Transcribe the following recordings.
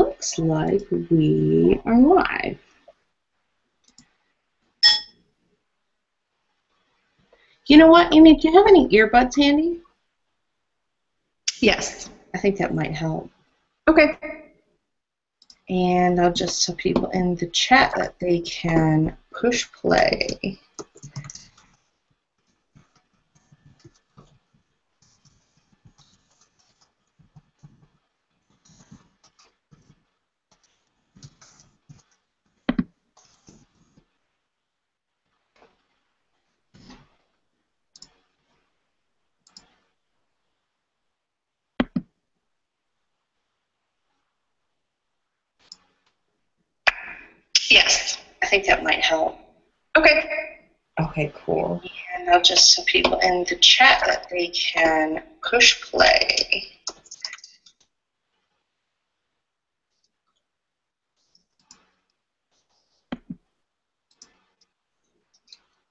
looks like we are live. You know what, Amy, do you have any earbuds handy? Yes. I think that might help. Okay. And I'll just tell people in the chat that they can push play. Yes. I think that might help. Okay. Okay, cool. And I'll just tell people in the chat that they can push play.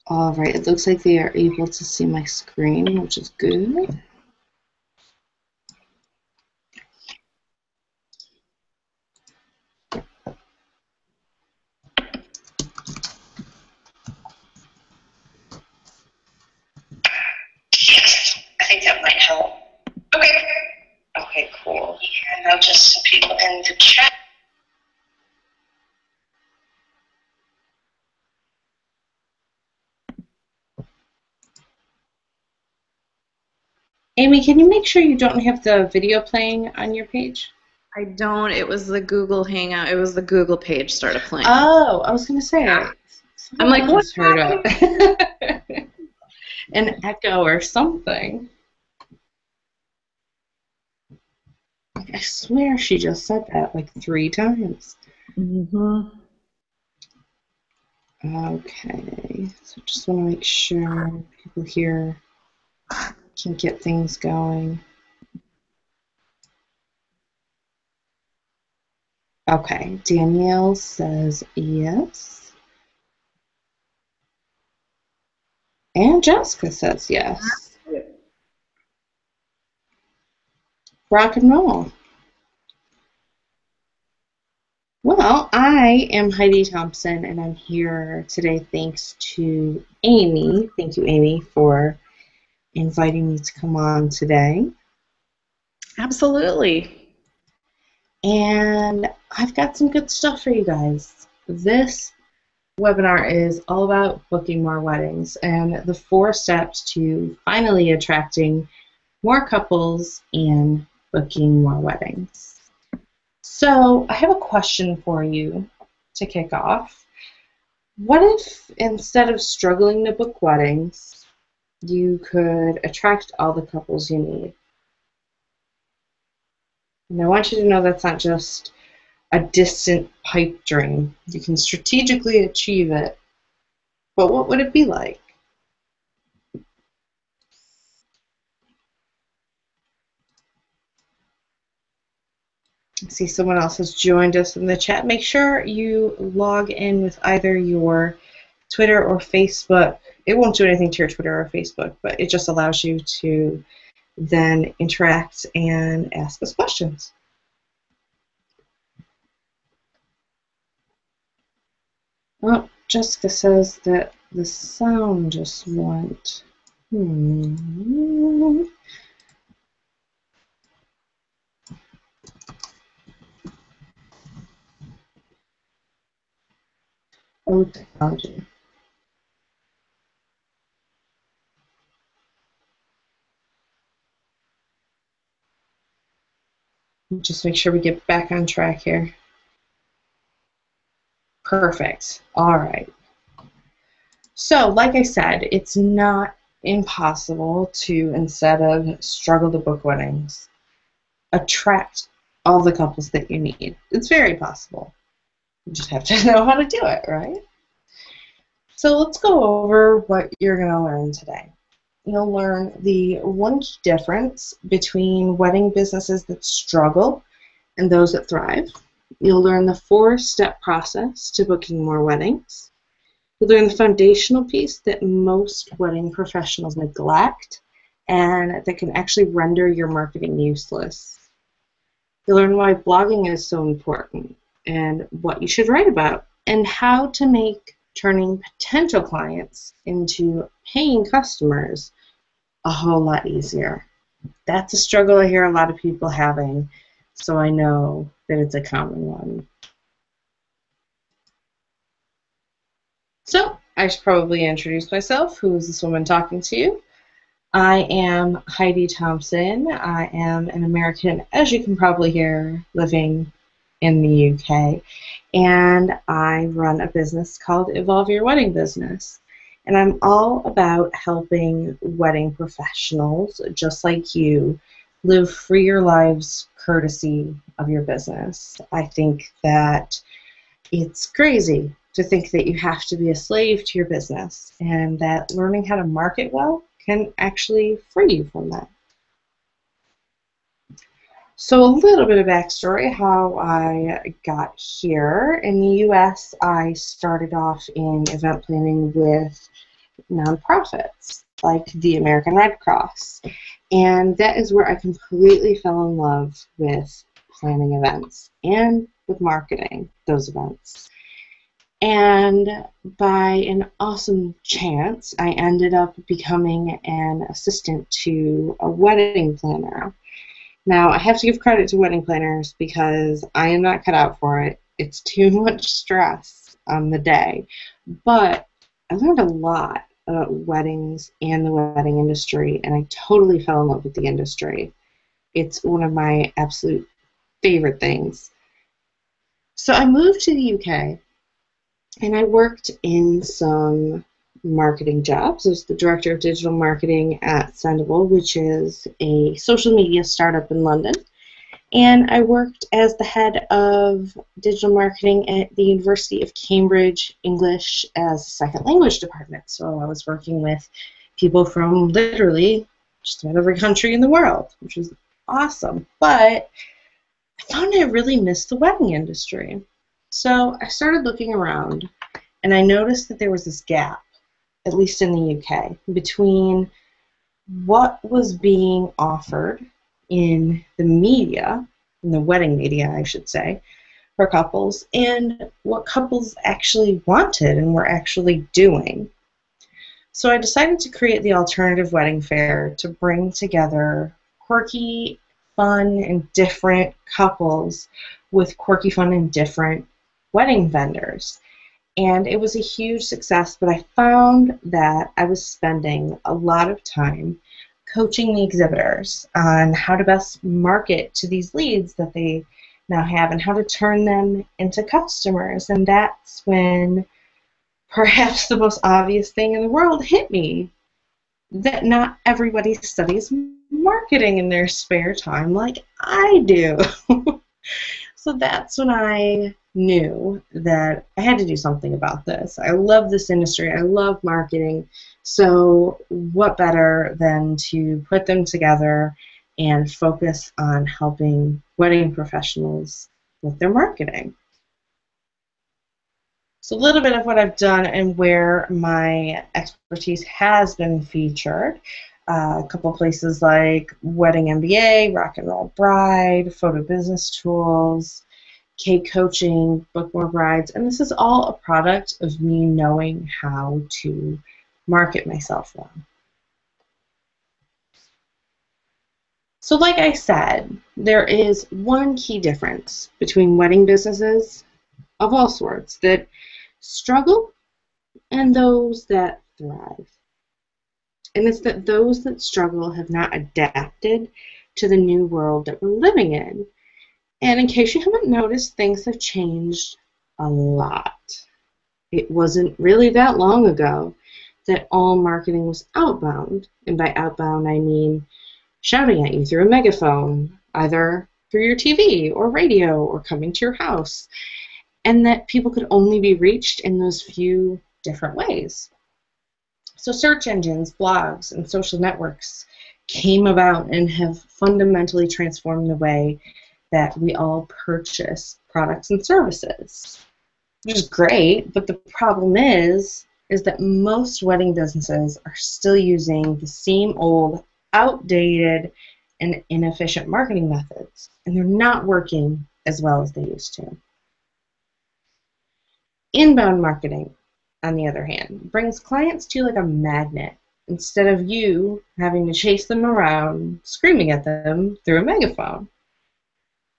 All right, it looks like they are able to see my screen, which is good. Yes. I think that might help. Okay. Okay, cool. And I'll just tell people in the chat. Amy, can you make sure you don't have the video playing on your page? I don't. It was the Google Hangout. It was the Google page started playing. Oh, I was going to say. I'm like, what? Heard an echo or something. I swear she just said that like 3 times. Mm-hmm. Okay, so just want to make sure people here can get things going. Okay, Danielle says yes. And Jessica says yes. Rock and roll. Well, I am Heidi Thompson, and I'm here today thanks to Amy. Thank you, Amy, for inviting me to come on today. Absolutely. And I've got some good stuff for you guys. This webinar is all about booking more weddings and the 4 steps to finally attracting more couples and booking more weddings. So I have a question for you to kick off. What if instead of struggling to book weddings, you could attract all the couples you need? And I want you to know that's not just a distant pipe dream. You can strategically achieve it. But what would it be like? I see someone else has joined us in the chat. Make sure you log in with either your Twitter or Facebook. It won't do anything to your Twitter or Facebook, but it just allows you to then interact and ask us questions. Oh, Jessica says that the sound just went. Oh, technology. Just make sure we get back on track here. Perfect. All right. So, like I said, it's not impossible to, instead of struggle to book weddings, attract all the couples that you need. It's very possible. You just have to know how to do it, right? So let's go over what you're going to learn today. You'll learn the one key difference between wedding businesses that struggle and those that thrive. You'll learn the 4-step process to booking more weddings. You'll learn the foundational piece that most wedding professionals neglect and that can actually render your marketing useless. You'll learn why blogging is so important and what you should write about and how to make turning potential clients into paying customers a whole lot easier. That's a struggle I hear a lot of people having, so I know that it's a common one. So, I should probably introduce myself. Who is this woman talking to you? I am Heidi Thompson. I am an American, as you can probably hear, living in the UK. And I run a business called Evolve Your Wedding Business. And I'm all about helping wedding professionals, just like you, live freer lives courtesy of your business. I think that it's crazy to think that you have to be a slave to your business, and that learning how to market well can actually free you from that. So a little bit of backstory how I got here. In the US, I started off in event planning with nonprofits like the American Red Cross. And that is where I completely fell in love with planning events and with marketing those events. And by an awesome chance, I ended up becoming an assistant to a wedding planner. Now, I have to give credit to wedding planners because I am not cut out for it. It's too much stress on the day. But I learned a lot about weddings and the wedding industry, and I totally fell in love with the industry. It's one of my absolute favorite things. So I moved to the UK, and I worked in some marketing jobs. I was the director of digital marketing at Sendable, which is a social media startup in London. And I worked as the head of digital marketing at the University of Cambridge English as a second language department. So I was working with people from literally just about every country in the world, which was awesome. But I found I really missed the wedding industry. So I started looking around, and I noticed that there was this gap, at least in the UK, between what was being offered in the media, in the wedding media, I should say, for couples, and what couples actually wanted and were actually doing. So I decided to create the Alternative Wedding Fair to bring together quirky, fun, and different couples with quirky, fun, and different wedding vendors. And it was a huge success, but I found that I was spending a lot of time coaching the exhibitors on how to best market to these leads that they now have and how to turn them into customers. And that's when perhaps the most obvious thing in the world hit me, that not everybody studies marketing in their spare time like I do. So that's when I knew that I had to do something about this. I love this industry. I love marketing. So what better than to put them together and focus on helping wedding professionals with their marketing. So a little bit of what I've done and where my expertise has been featured. A couple places like Wedding MBA, Rock and Roll Bride, Photo Business Tools, cake coaching, book more brides, and this is all a product of me knowing how to market myself well. So like I said, there is one key difference between wedding businesses of all sorts that struggle and those that thrive. And it's that those that struggle have not adapted to the new world that we're living in. And in case you haven't noticed, things have changed a lot. It wasn't really that long ago that all marketing was outbound. And by outbound, I mean shouting at you through a megaphone, either through your TV or radio or coming to your house. And that people could only be reached in those few different ways. So search engines, blogs, and social networks came about and have fundamentally transformed the way that we all purchase products and services, which is great, but the problem is that most wedding businesses are still using the same old, outdated and inefficient marketing methods, and they're not working as well as they used to. Inbound marketing, on the other hand, brings clients to you like a magnet instead of you having to chase them around, screaming at them through a megaphone.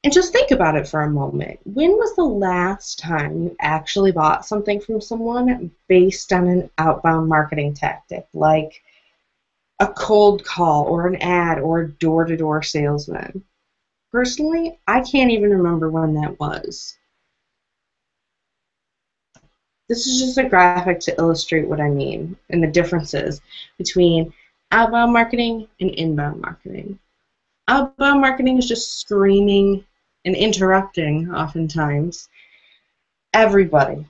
And just think about it for a moment. When was the last time you actually bought something from someone based on an outbound marketing tactic, like a cold call or an ad or a door-to-door salesman? Personally, I can't even remember when that was. This is just a graphic to illustrate what I mean and the differences between outbound marketing and inbound marketing. Outbound marketing is just screaming and interrupting, oftentimes, everybody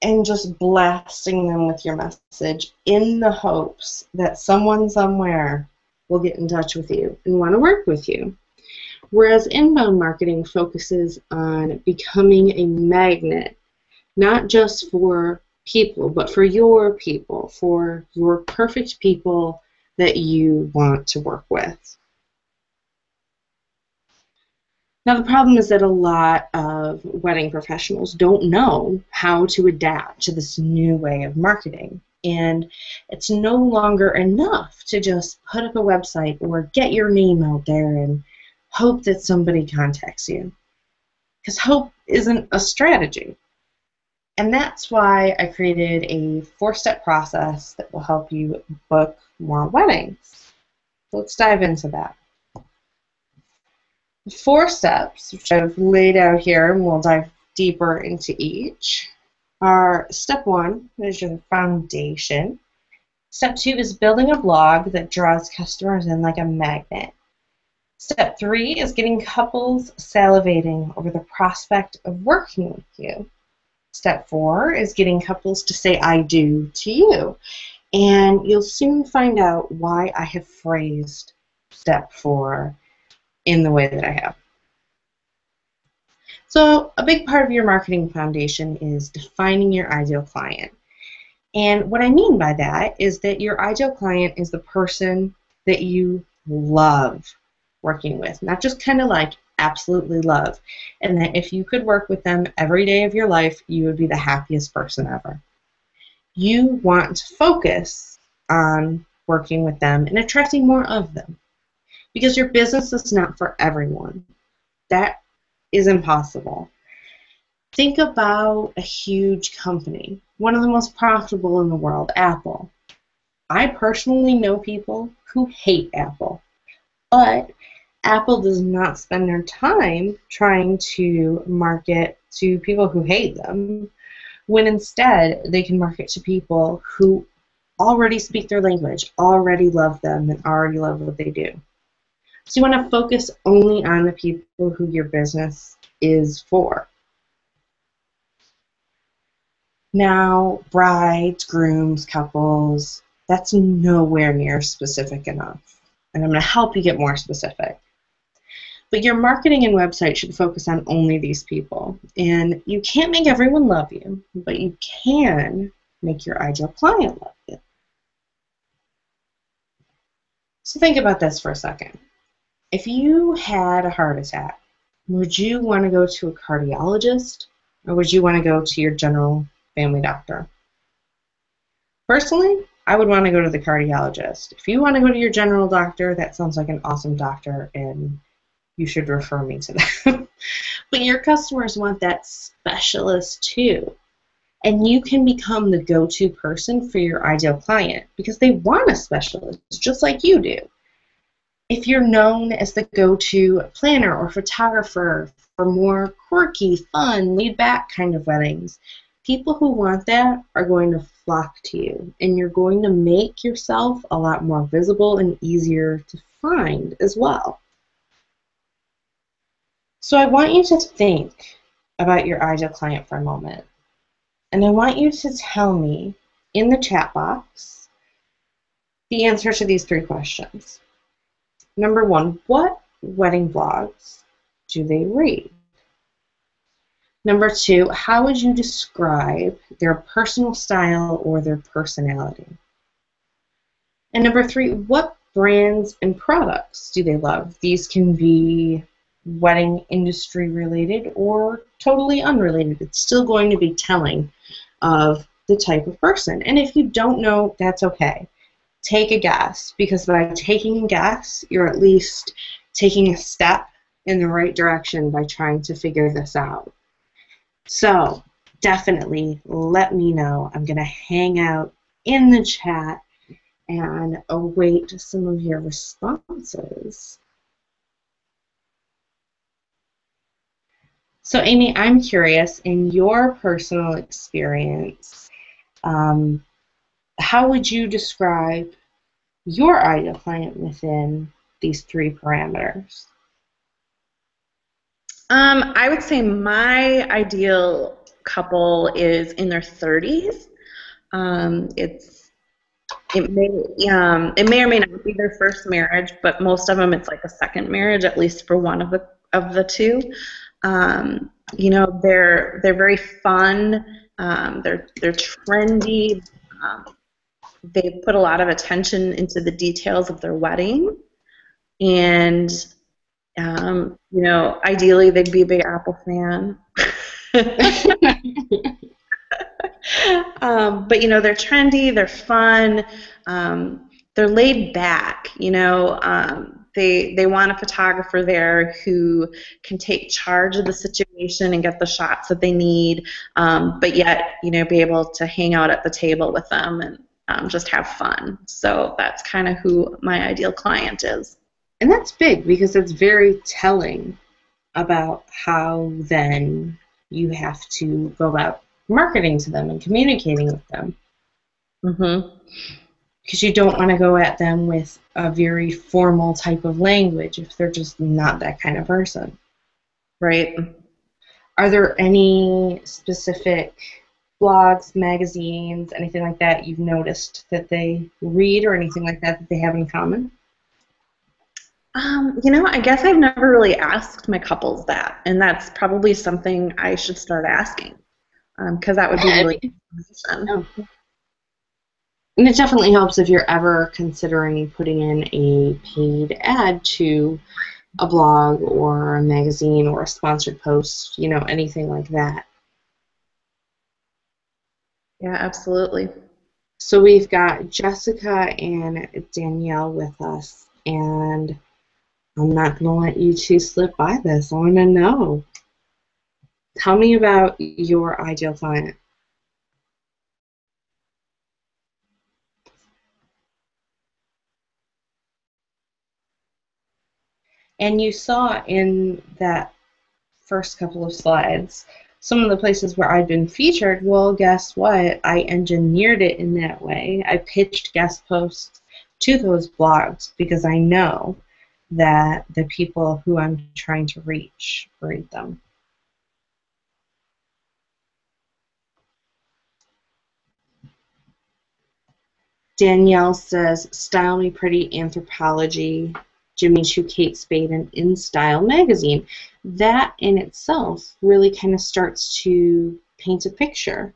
and just blasting them with your message in the hopes that someone somewhere will get in touch with you and want to work with you. Whereas inbound marketing focuses on becoming a magnet, not just for people, but for your people, for your perfect people that you want to work with. Now, the problem is that a lot of wedding professionals don't know how to adapt to this new way of marketing. And it's no longer enough to just put up a website or get your name out there and hope that somebody contacts you. Because hope isn't a strategy. And that's why I created a 4-step process that will help you book more weddings. So let's dive into that. The 4 steps, which I've laid out here, and we'll dive deeper into each, are step 1 is your foundation. Step 2 is building a blog that draws customers in like a magnet. Step 3 is getting couples salivating over the prospect of working with you. Step 4 is getting couples to say I do to you. And you'll soon find out why I have phrased step 4 in the way that I have. So a big part of your marketing foundation is defining your ideal client. And what I mean by that is that your ideal client is the person that you love working with, not just kind of like absolutely love, and that if you could work with them every day of your life, you would be the happiest person ever. You want to focus on working with them and attracting more of them, because your business is not for everyone. That is impossible. Think about a huge company, one of the most profitable in the world, Apple. I personally know people who hate Apple, but Apple does not spend their time trying to market to people who hate them, when instead they can market to people who already speak their language, already love them, and already love what they do. So you want to focus only on the people who your business is for. Now, brides, grooms, couples, that's nowhere near specific enough. And I'm going to help you get more specific. But your marketing and website should focus on only these people. And you can't make everyone love you, but you can make your ideal client love you. So think about this for a second. If you had a heart attack, would you want to go to a cardiologist, or would you want to go to your general family doctor? Personally, I would want to go to the cardiologist. If you want to go to your general doctor, that sounds like an awesome doctor, and you should refer me to them. But your customers want that specialist too. And you can become the go-to person for your ideal client because they want a specialist just like you do. If you're known as the go-to planner or photographer for more quirky, fun, laid-back kind of weddings, people who want that are going to flock to you, and you're going to make yourself a lot more visible and easier to find as well. So I want you to think about your ideal client for a moment, and I want you to tell me in the chat box the answer to these 3 questions. Number 1, what wedding blogs do they read? Number 2, how would you describe their personal style or their personality? And number 3, what brands and products do they love? These can be wedding industry related or totally unrelated. It's still going to be telling of the type of person. And if you don't know, that's okay. Take a guess, because by taking a guess, you're at least taking a step in the right direction by trying to figure this out. So definitely let me know. I'm going to hang out in the chat and await some of your responses. So Amy, I'm curious, in your personal experience, how would you describe your ideal client within these three parameters? I would say my ideal couple is in their 30s. It may or may not be their first marriage, but most of them it's like a second marriage, at least for one of the two. They're very fun. They're trendy. They put a lot of attention into the details of their wedding, and ideally they'd be a big Apple fan. But they're trendy, they're fun, they're laid back. They want a photographer there who can take charge of the situation and get the shots that they need, but yet be able to hang out at the table with them and just have fun. So that's kind of who my ideal client is. And that's big, because it's very telling about how then you have to go about marketing to them and communicating with them. Mm-hmm. Because you don't want to go at them with a very formal type of language if they're just not that kind of person. Right. Are there any specific blogs, magazines, anything like that you've noticed that they read, or anything like that they have in common? I guess I've never really asked my couples that, and that's probably something I should start asking, because that would be really fun. And it definitely helps if you're ever considering putting in a paid ad to a blog or a magazine or a sponsored post, anything like that. Yeah, absolutely. So we've got Jessica and Danielle with us, and I'm not going to let you two slip by this. I want to know. Tell me about your ideal client. And you saw in that first couple of slides some of the places where I've been featured. Well, guess what? I engineered it in that way. I pitched guest posts to those blogs because I know that the people who I'm trying to reach read them. Danielle says, Style Me Pretty Anthropology, Jimmy Choo, Kate Spade, and In Style magazine. That in itself really kind of starts to paint a picture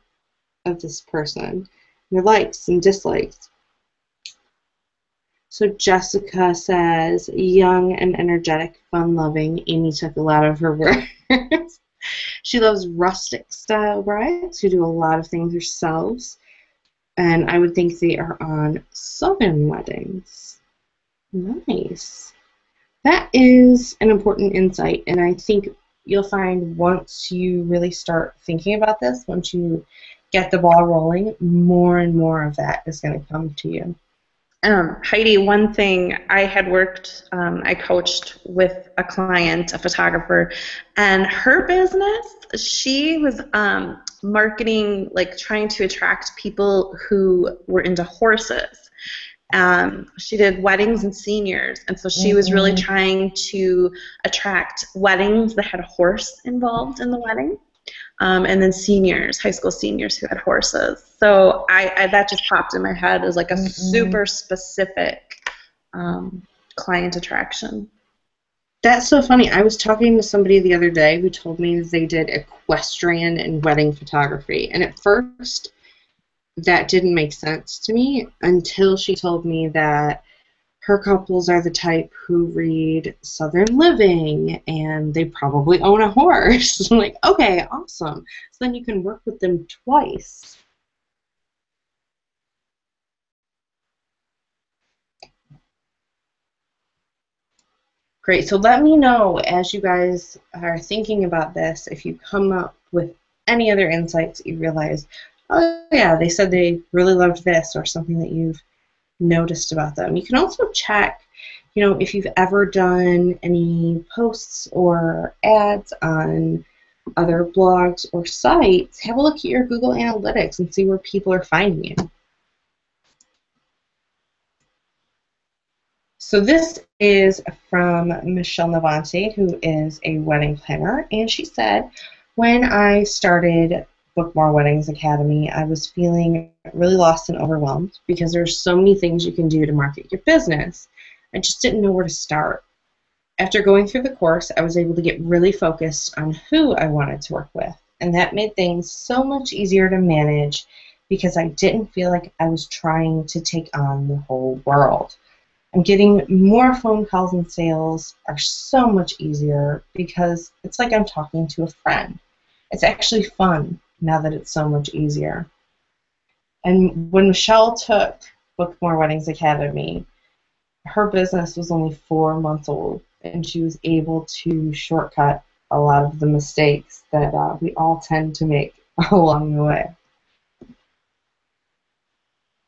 of this person, their likes and dislikes. So Jessica says, young and energetic, fun-loving. Amy took a lot of her words. She loves rustic style brides who do a lot of things themselves. And I would think they are on southern weddings. Nice. That is an important insight, and I think you'll find once you really start thinking about this, once you get the ball rolling, more and more of that is going to come to you. Heidi, one thing I had worked, I coached with a client, a photographer, and her business, she was marketing, like trying to attract people who were into horses. She did weddings and seniors, and so she was really trying to attract weddings that had a horse involved in the wedding. And then seniors, high school seniors who had horses. So I that just popped in my head as like a super specific client attraction. That's so funny. I was talking to somebody the other day who told me they did equestrian and wedding photography. And at first, that didn't make sense to me until she told me that her couples are the type who read Southern Living and they probably own a horse. I'm like, okay, awesome. So then you can work with them twice. Great. So let me know as you guys are thinking about this if you come up with any other insights that you realize, oh yeah, they said they really loved this, or something that you've noticed about them. You can also check, if you've ever done any posts or ads on other blogs or sites, have a look at your Google Analytics and see where people are finding you. So this is from Michelle Navante, who is a wedding planner, and she said, when I started Book More Weddings Academy, I was feeling really lost and overwhelmed because there's so many things you can do to market your business. I just didn't know where to start. After going through the course, I was able to get really focused on who I wanted to work with, and that made things so much easier to manage because I didn't feel like I was trying to take on the whole world. And getting more phone calls and sales are so much easier because it's like I'm talking to a friend. It's actually fun now that it's so much easier. And when Michelle took Book More Weddings Academy, her business was only 4 months old, and she was able to shortcut a lot of the mistakes that we all tend to make along the way.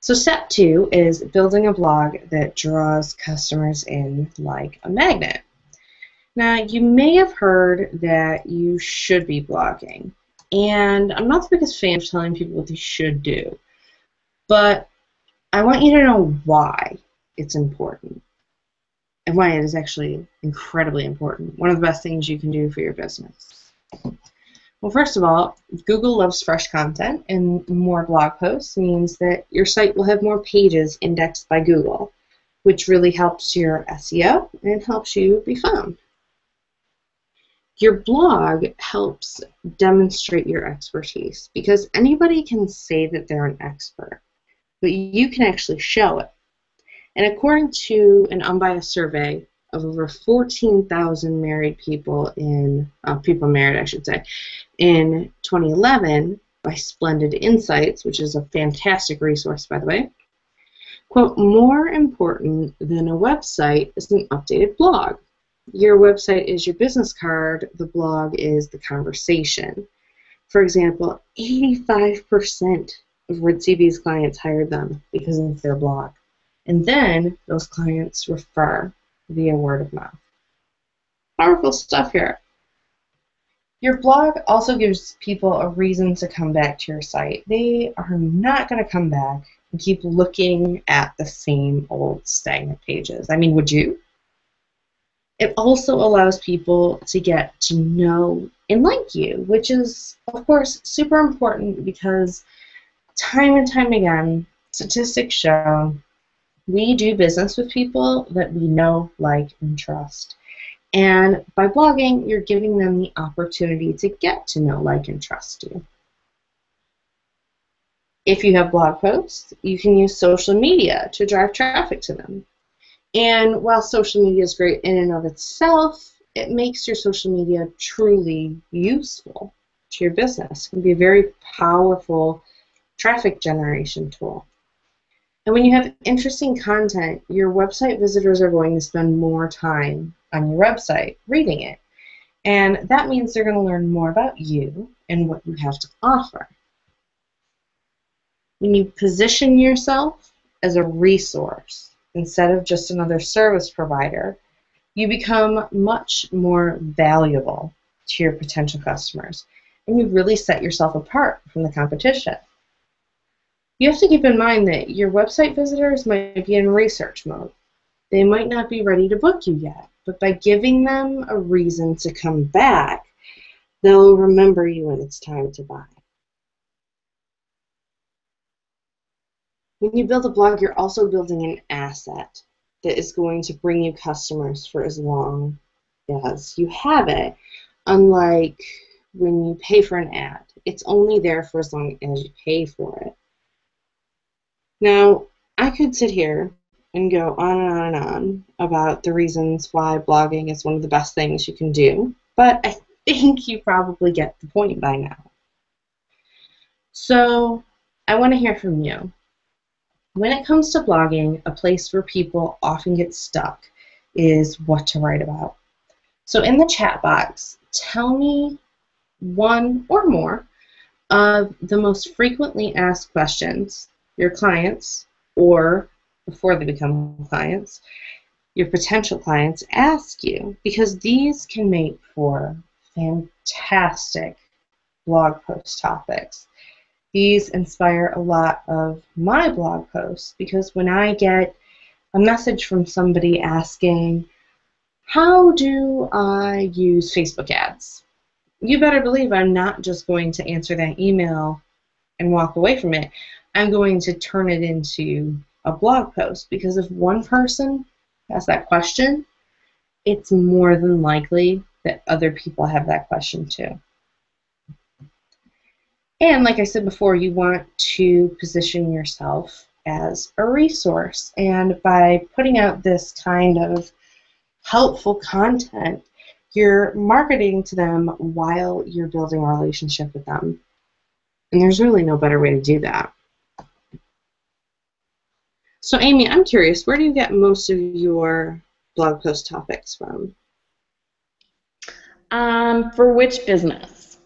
So step 2 is building a blog that draws customers in like a magnet. Now, you may have heard that you should be blogging, and I'm not the biggest fan of telling people what they should do, but I want you to know why it's important and why it is actually incredibly important. One of the best things you can do for your business. Well, first of all, Google loves fresh content, and more blog posts means that your site will have more pages indexed by Google, which really helps your SEO and helps you be found. Your blog helps demonstrate your expertise because anybody can say that they're an expert, but you can actually show it. And according to an unbiased survey of over 14,000 married people people married, I should say, in 2011 by Splendid Insights, which is a fantastic resource, by the way, quote, more important than a website is an updated blog. Your website is your business card, the blog is the conversation. For example, 85% of Red CB's clients hired them because of their blog. And then those clients refer via word of mouth. Powerful stuff here. Your blog also gives people a reason to come back to your site. They are not going to come back and keep looking at the same old stagnant pages. I mean, would you? It also allows people to get to know and like you, which is, of course, super important because time and time again, statistics show we do business with people that we know, like, and trust. And by blogging, you're giving them the opportunity to get to know, like, and trust you. If you have blog posts, you can use social media to drive traffic to them. And while social media is great in and of itself, it makes your social media truly useful to your business. It can be a very powerful traffic generation tool. And when you have interesting content, your website visitors are going to spend more time on your website reading it. And that means they're going to learn more about you and what you have to offer. When you position yourself as a resource instead of just another service provider, you become much more valuable to your potential customers, and you really set yourself apart from the competition. You have to keep in mind that your website visitors might be in research mode. They might not be ready to book you yet, but by giving them a reason to come back, they'll remember you when it's time to buy. When you build a blog, you're also building an asset that is going to bring you customers for as long as you have it. Unlike when you pay for an ad, it's only there for as long as you pay for it. Now, I could sit here and go on and on and on about the reasons why blogging is one of the best things you can do, but I think you probably get the point by now. So I want to hear from you. When it comes to blogging, a place where people often get stuck is what to write about. So in the chat box, tell me one or more of the most frequently asked questions your clients, or before they become clients, your potential clients ask you, because these can make for fantastic blog post topics. These inspire a lot of my blog posts because when I get a message from somebody asking, how do I use Facebook ads? You better believe I'm not just going to answer that email and walk away from it. I'm going to turn it into a blog post, because if one person has that question, it's more than likely that other people have that question too. And like I said before, you want to position yourself as a resource. And by putting out this kind of helpful content, you're marketing to them while you're building a relationship with them. And there's really no better way to do that. So Amy, I'm curious, where do you get most of your blog post topics from? For which business?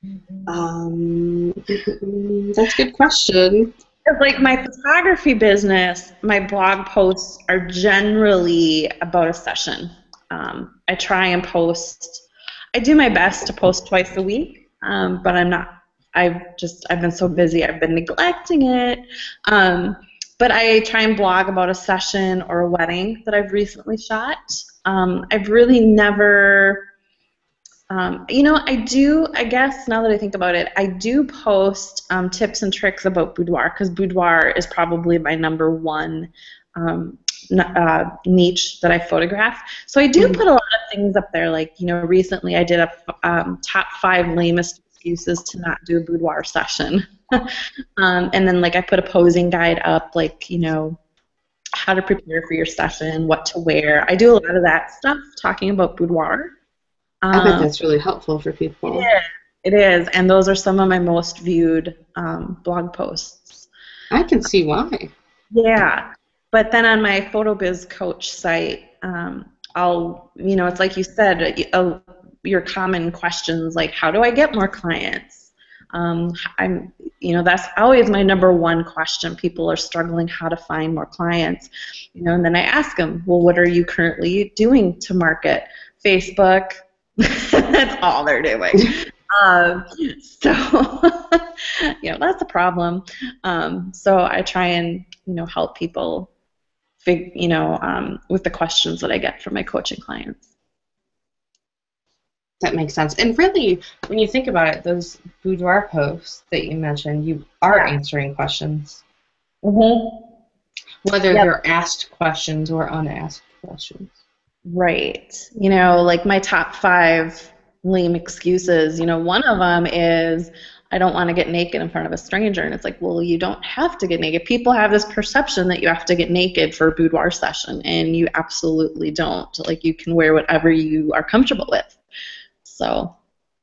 That's a good question. Like my photography business, my blog posts are generally about a session. I try and post. I do my best to post twice a week, but I'm not. I've been so busy. I've been neglecting it. But I try and blog about a session or a wedding that I've recently shot. I've really never. I guess now that I think about it, I do post tips and tricks about boudoir, because boudoir is probably my number one niche that I photograph. So I do put a lot of things up there, like, recently I did a top 5 lamest excuses to not do a boudoir session. And then, like, I put a posing guide up, like, how to prepare for your session, what to wear. I do a lot of that stuff talking about boudoir. I bet that's really helpful for people. It is, and those are some of my most viewed blog posts. I can see why. Yeah, but then on my PhotoBiz Coach site, it's like you said, your common questions like, how do I get more clients? That's always my number one question. People are struggling how to find more clients, and then I ask them, well, what are you currently doing to market? Facebook. That's all they're doing. So that's a problem. So I try and help people with the questions that I get from my coaching clients. That makes sense. And really, when you think about it, those boudoir posts that you mentioned, you are answering questions. Mm-hmm. Whether they're asked questions or unasked questions. Right. Like my top 5 lame excuses, one of them is I don't want to get naked in front of a stranger. And it's like, well, you don't have to get naked. People have this perception that you have to get naked for a boudoir session, and you absolutely don't. Like, you can wear whatever you are comfortable with. So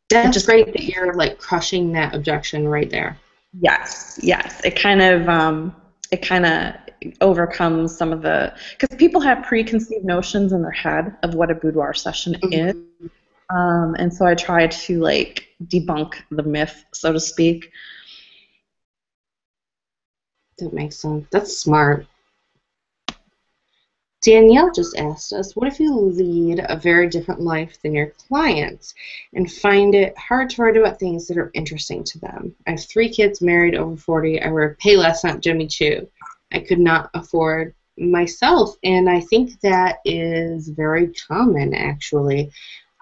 that's great that you're like crushing that objection right there. Yes. It kind of overcomes some of because people have preconceived notions in their head of what a boudoir session is, and so I try to debunk the myth, so to speak. That makes sense. That's smart. Danielle just asked us, what if you lead a very different life than your clients and find it hard to write about things that are interesting to them? I have 3 kids, married, over 40. I wear Payless, not Jimmy Choo. I could not afford myself, and I think that is very common, actually.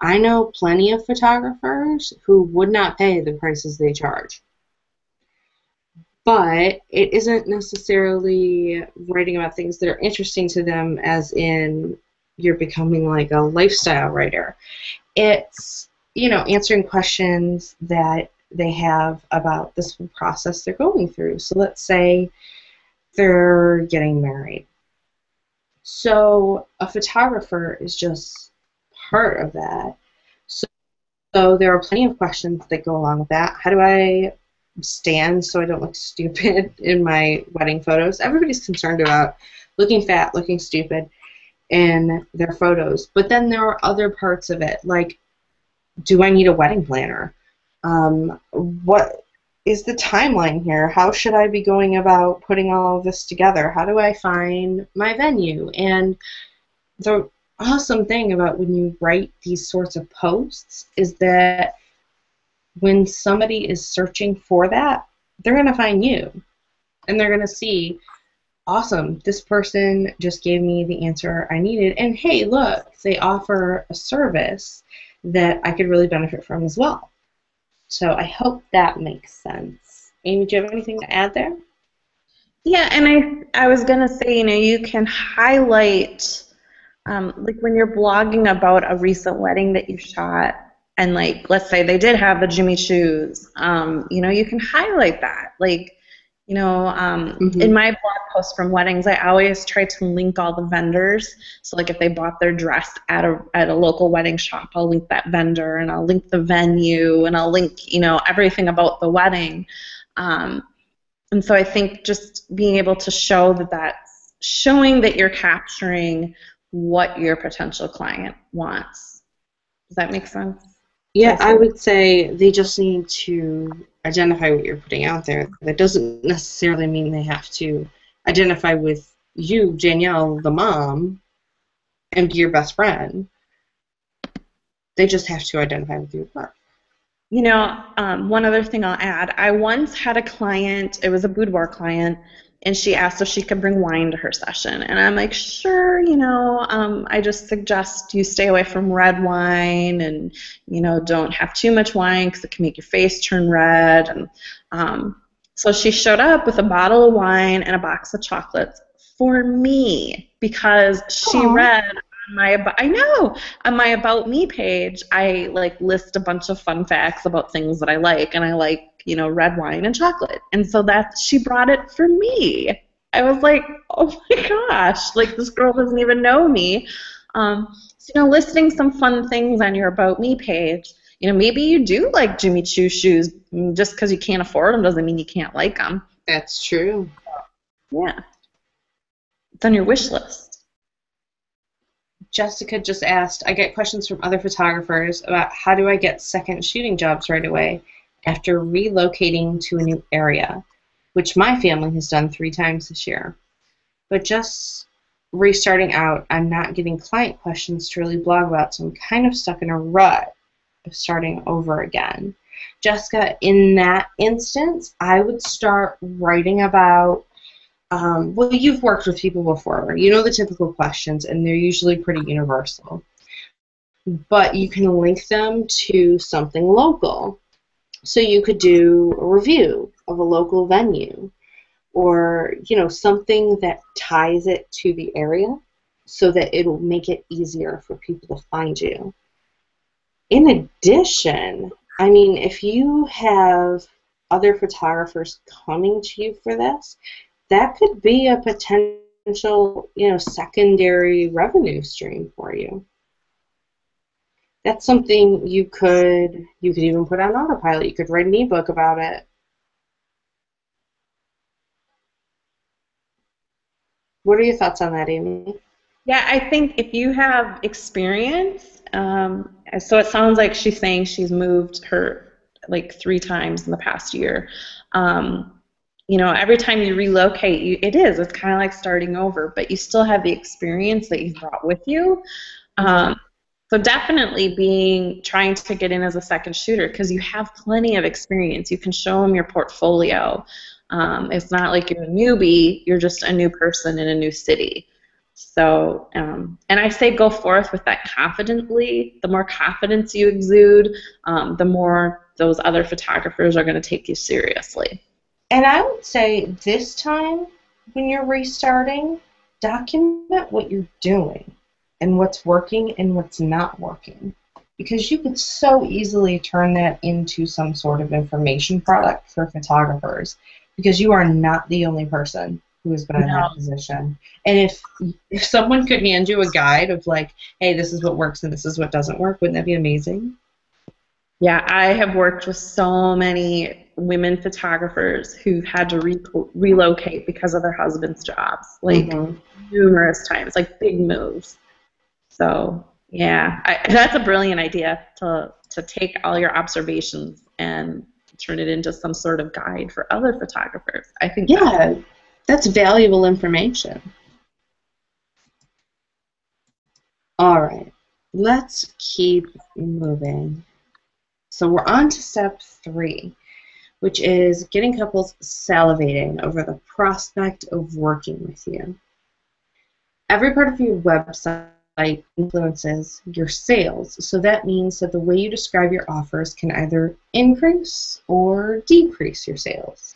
I know plenty of photographers who would not pay the prices they charge. But it isn't necessarily writing about things that are interesting to them, as in you're becoming like a lifestyle writer. It's, answering questions that they have about this process they're going through. So let's say they're getting married. So a photographer is just part of that. So there are plenty of questions that go along with that. How do I stand so I don't look stupid in my wedding photos? Everybody's concerned about looking fat, looking stupid in their photos. But then there are other parts of it, like, do I need a wedding planner? What is the timeline here? How should I be going about putting all of this together? How do I find my venue? And the awesome thing about when you write these sorts of posts is that when somebody is searching for that, they're going to find you. And they're going to see, awesome, this person just gave me the answer I needed. And hey, look, they offer a service that I could really benefit from as well. So I hope that makes sense. Amy, do you have anything to add there? Yeah, and I was gonna say, you can highlight, like when you're blogging about a recent wedding that you shot, and like let's say they did have the Jimmy Choos, you can highlight that. Like, in my blog posts from weddings, I always try to link all the vendors. So like if they bought their dress at a local wedding shop, I'll link that vendor, and I'll link the venue, and I'll link, everything about the wedding. And so I think just being able to show that that's showing that you're capturing what your potential client wants. Does that make sense? Yeah, I would say they just need to identify what you're putting out there. That doesn't necessarily mean they have to identify with you, Danielle, the mom, and be your best friend. They just have to identify with your work. One other thing I'll add, I once had a client, it was a boudoir client, and she asked if she could bring wine to her session. And I'm like, sure, I just suggest you stay away from red wine, and, don't have too much wine because it can make your face turn red. And so she showed up with a bottle of wine and a box of chocolates for me because she read on my About Me page, I list a bunch of fun facts about things that I like, and I like, red wine and chocolate. And so she brought it for me. I was like, oh my gosh, this girl doesn't even know me. Listing some fun things on your About Me page, maybe you do like Jimmy Choo shoes. Just because you can't afford them doesn't mean you can't like them. That's true. Yeah. It's on your wish list. Jessica just asked, I get questions from other photographers about how do I get second shooting jobs right away after relocating to a new area, which my family has done 3 times this year. But just restarting out, I'm not getting client questions to really blog about, so I'm kind of stuck in a rut of starting over again. Jessica, in that instance, I would start writing about well, you've worked with people before. You know the typical questions, and they're usually pretty universal. But you can link them to something local. So you could do a review of a local venue, or something that ties it to the area so that it'll make it easier for people to find you. In addition, I mean, if you have other photographers coming to you for this, that could be a potential, secondary revenue stream for you. That's something you could even put on autopilot. You could write an ebook about it. What are your thoughts on that, Amy? Yeah, I think if you have experience, so it sounds like she's saying she's moved her 3 times in the past year. Every time you relocate, it's kind of like starting over, but you still have the experience that you've brought with you. So definitely trying to get in as a second shooter because you have plenty of experience. You can show them your portfolio. It's not like you're a newbie, you're just a new person in a new city. So, and I say go forth with that confidently. The more confidence you exude, the more those other photographers are going to take you seriously. And I would say this time, when you're restarting, document what you're doing and what's working and what's not working. Because you could so easily turn that into some sort of information product for photographers because you are not the only person who's been in No. that position. And if someone could hand you a guide of like, hey, this is what works and this is what doesn't work, wouldn't that be amazing? Yeah, I have worked with so many women photographers who had to relocate because of their husband's jobs, like Mm-hmm. numerous times, like big moves. So yeah, that's a brilliant idea to take all your observations and turn it into some sort of guide for other photographers. I think that's Yeah, that's valuable information. All right, let's keep moving. So we're on to step 3, which is getting couples salivating over the prospect of working with you. Every part of your website influences your sales, so that means that the way you describe your offers can either increase or decrease your sales.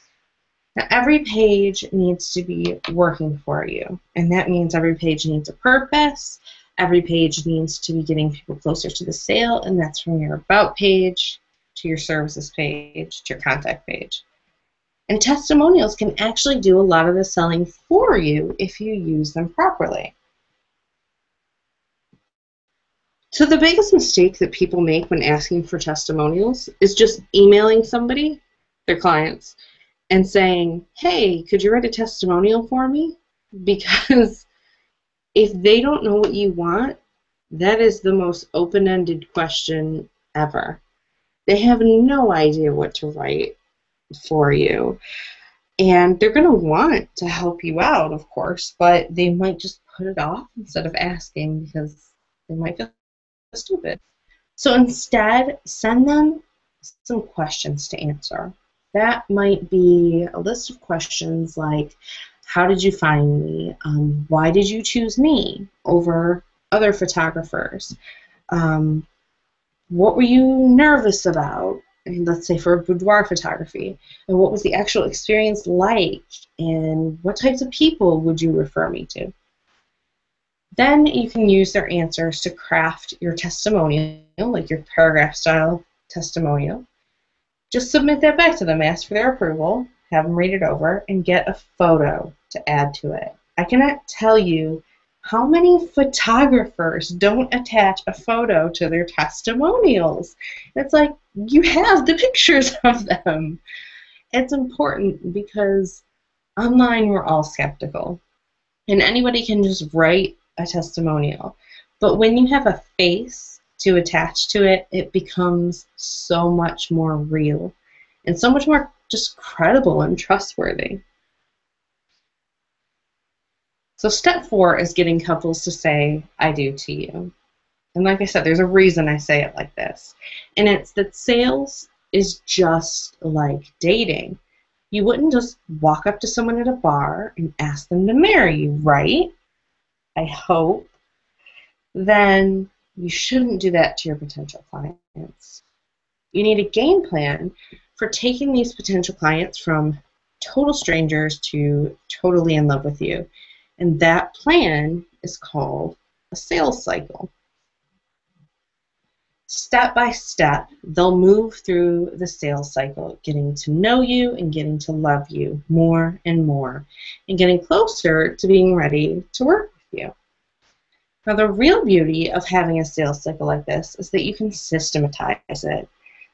Now, every page needs to be working for you, and that means every page needs a purpose. Every page needs to be getting people closer to the sale, and that's from your About page to your services page to your contact page. And testimonials can actually do a lot of the selling for you if you use them properly. So the biggest mistake that people make when asking for testimonials is just emailing somebody, their clients, and saying, hey, could you write a testimonial for me? Because if they don't know what you want, that is the most open-ended question ever. They have no idea what to write for you. And they're going to want to help you out, of course, but they might just put it off instead of asking because they might feel stupid. So instead, send them some questions to answer. That might be a list of questions like, how did you find me? Why did you choose me over other photographers? Um, what were you nervous about? And let's say for boudoir photography. And what was the actual experience like? And what types of people would you refer me to? Then you can use their answers to craft your testimonial, like your paragraph style testimonial. Just submit that back to them, ask for their approval, have them read it over, and get a photo to add to it. I cannot tell you how many photographers don't attach a photo to their testimonials. It's like, you have the pictures of them. It's important because online we're all skeptical, and anybody can just write a testimonial. But when you have a face to attach to it, it becomes so much more real and so much more just credible and trustworthy. So step 4 is getting couples to say, I do to you. And like I said, there's a reason I say it like this. And it's that sales is just like dating. You wouldn't just walk up to someone at a bar and ask them to marry you, right? I hope. Then you shouldn't do that to your potential clients. You need a game plan for taking these potential clients from total strangers to totally in love with you. And that plan is called a sales cycle. Step by step, they'll move through the sales cycle, getting to know you and getting to love you more and more, and getting closer to being ready to work with you. Now, the real beauty of having a sales cycle like this is that you can systematize it,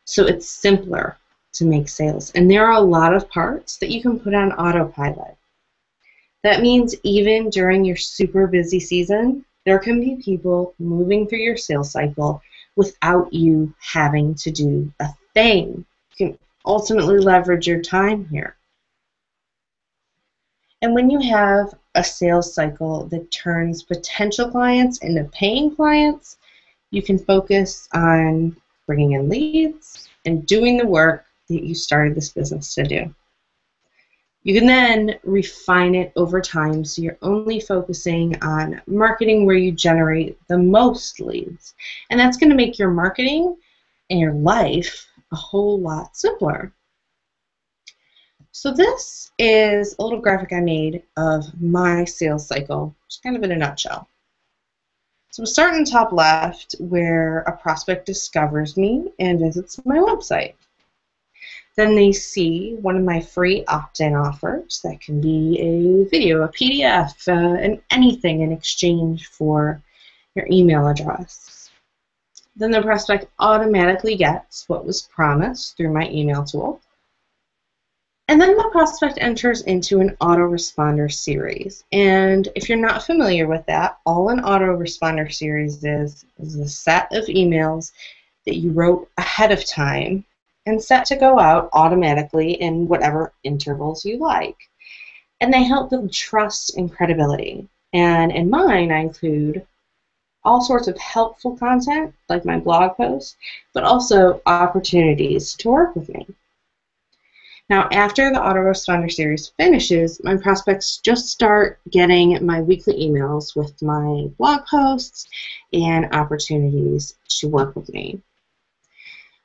so it's simpler to make sales. And there are a lot of parts that you can put on autopilot. That means even during your super busy season, there can be people moving through your sales cycle without you having to do a thing. You can ultimately leverage your time here. And when you have a sales cycle that turns potential clients into paying clients, you can focus on bringing in leads and doing the work that you started this business to do. You can then refine it over time so you're only focusing on marketing where you generate the most leads. And that's going to make your marketing and your life a whole lot simpler. So this is a little graphic I made of my sales cycle, just kind of in a nutshell. So we'll start in the top left where a prospect discovers me and visits my website. Then they see one of my free opt-in offers. That can be a video, a PDF, and anything in exchange for your email address. Then the prospect automatically gets what was promised through my email tool. And then the prospect enters into an autoresponder series. And if you're not familiar with that, all an autoresponder series is a set of emails that you wrote ahead of time and set to go out automatically in whatever intervals you like. And they help build trust and credibility. And in mine, I include all sorts of helpful content, like my blog posts, but also opportunities to work with me. Now, after the autoresponder series finishes, my prospects just start getting my weekly emails with my blog posts and opportunities to work with me.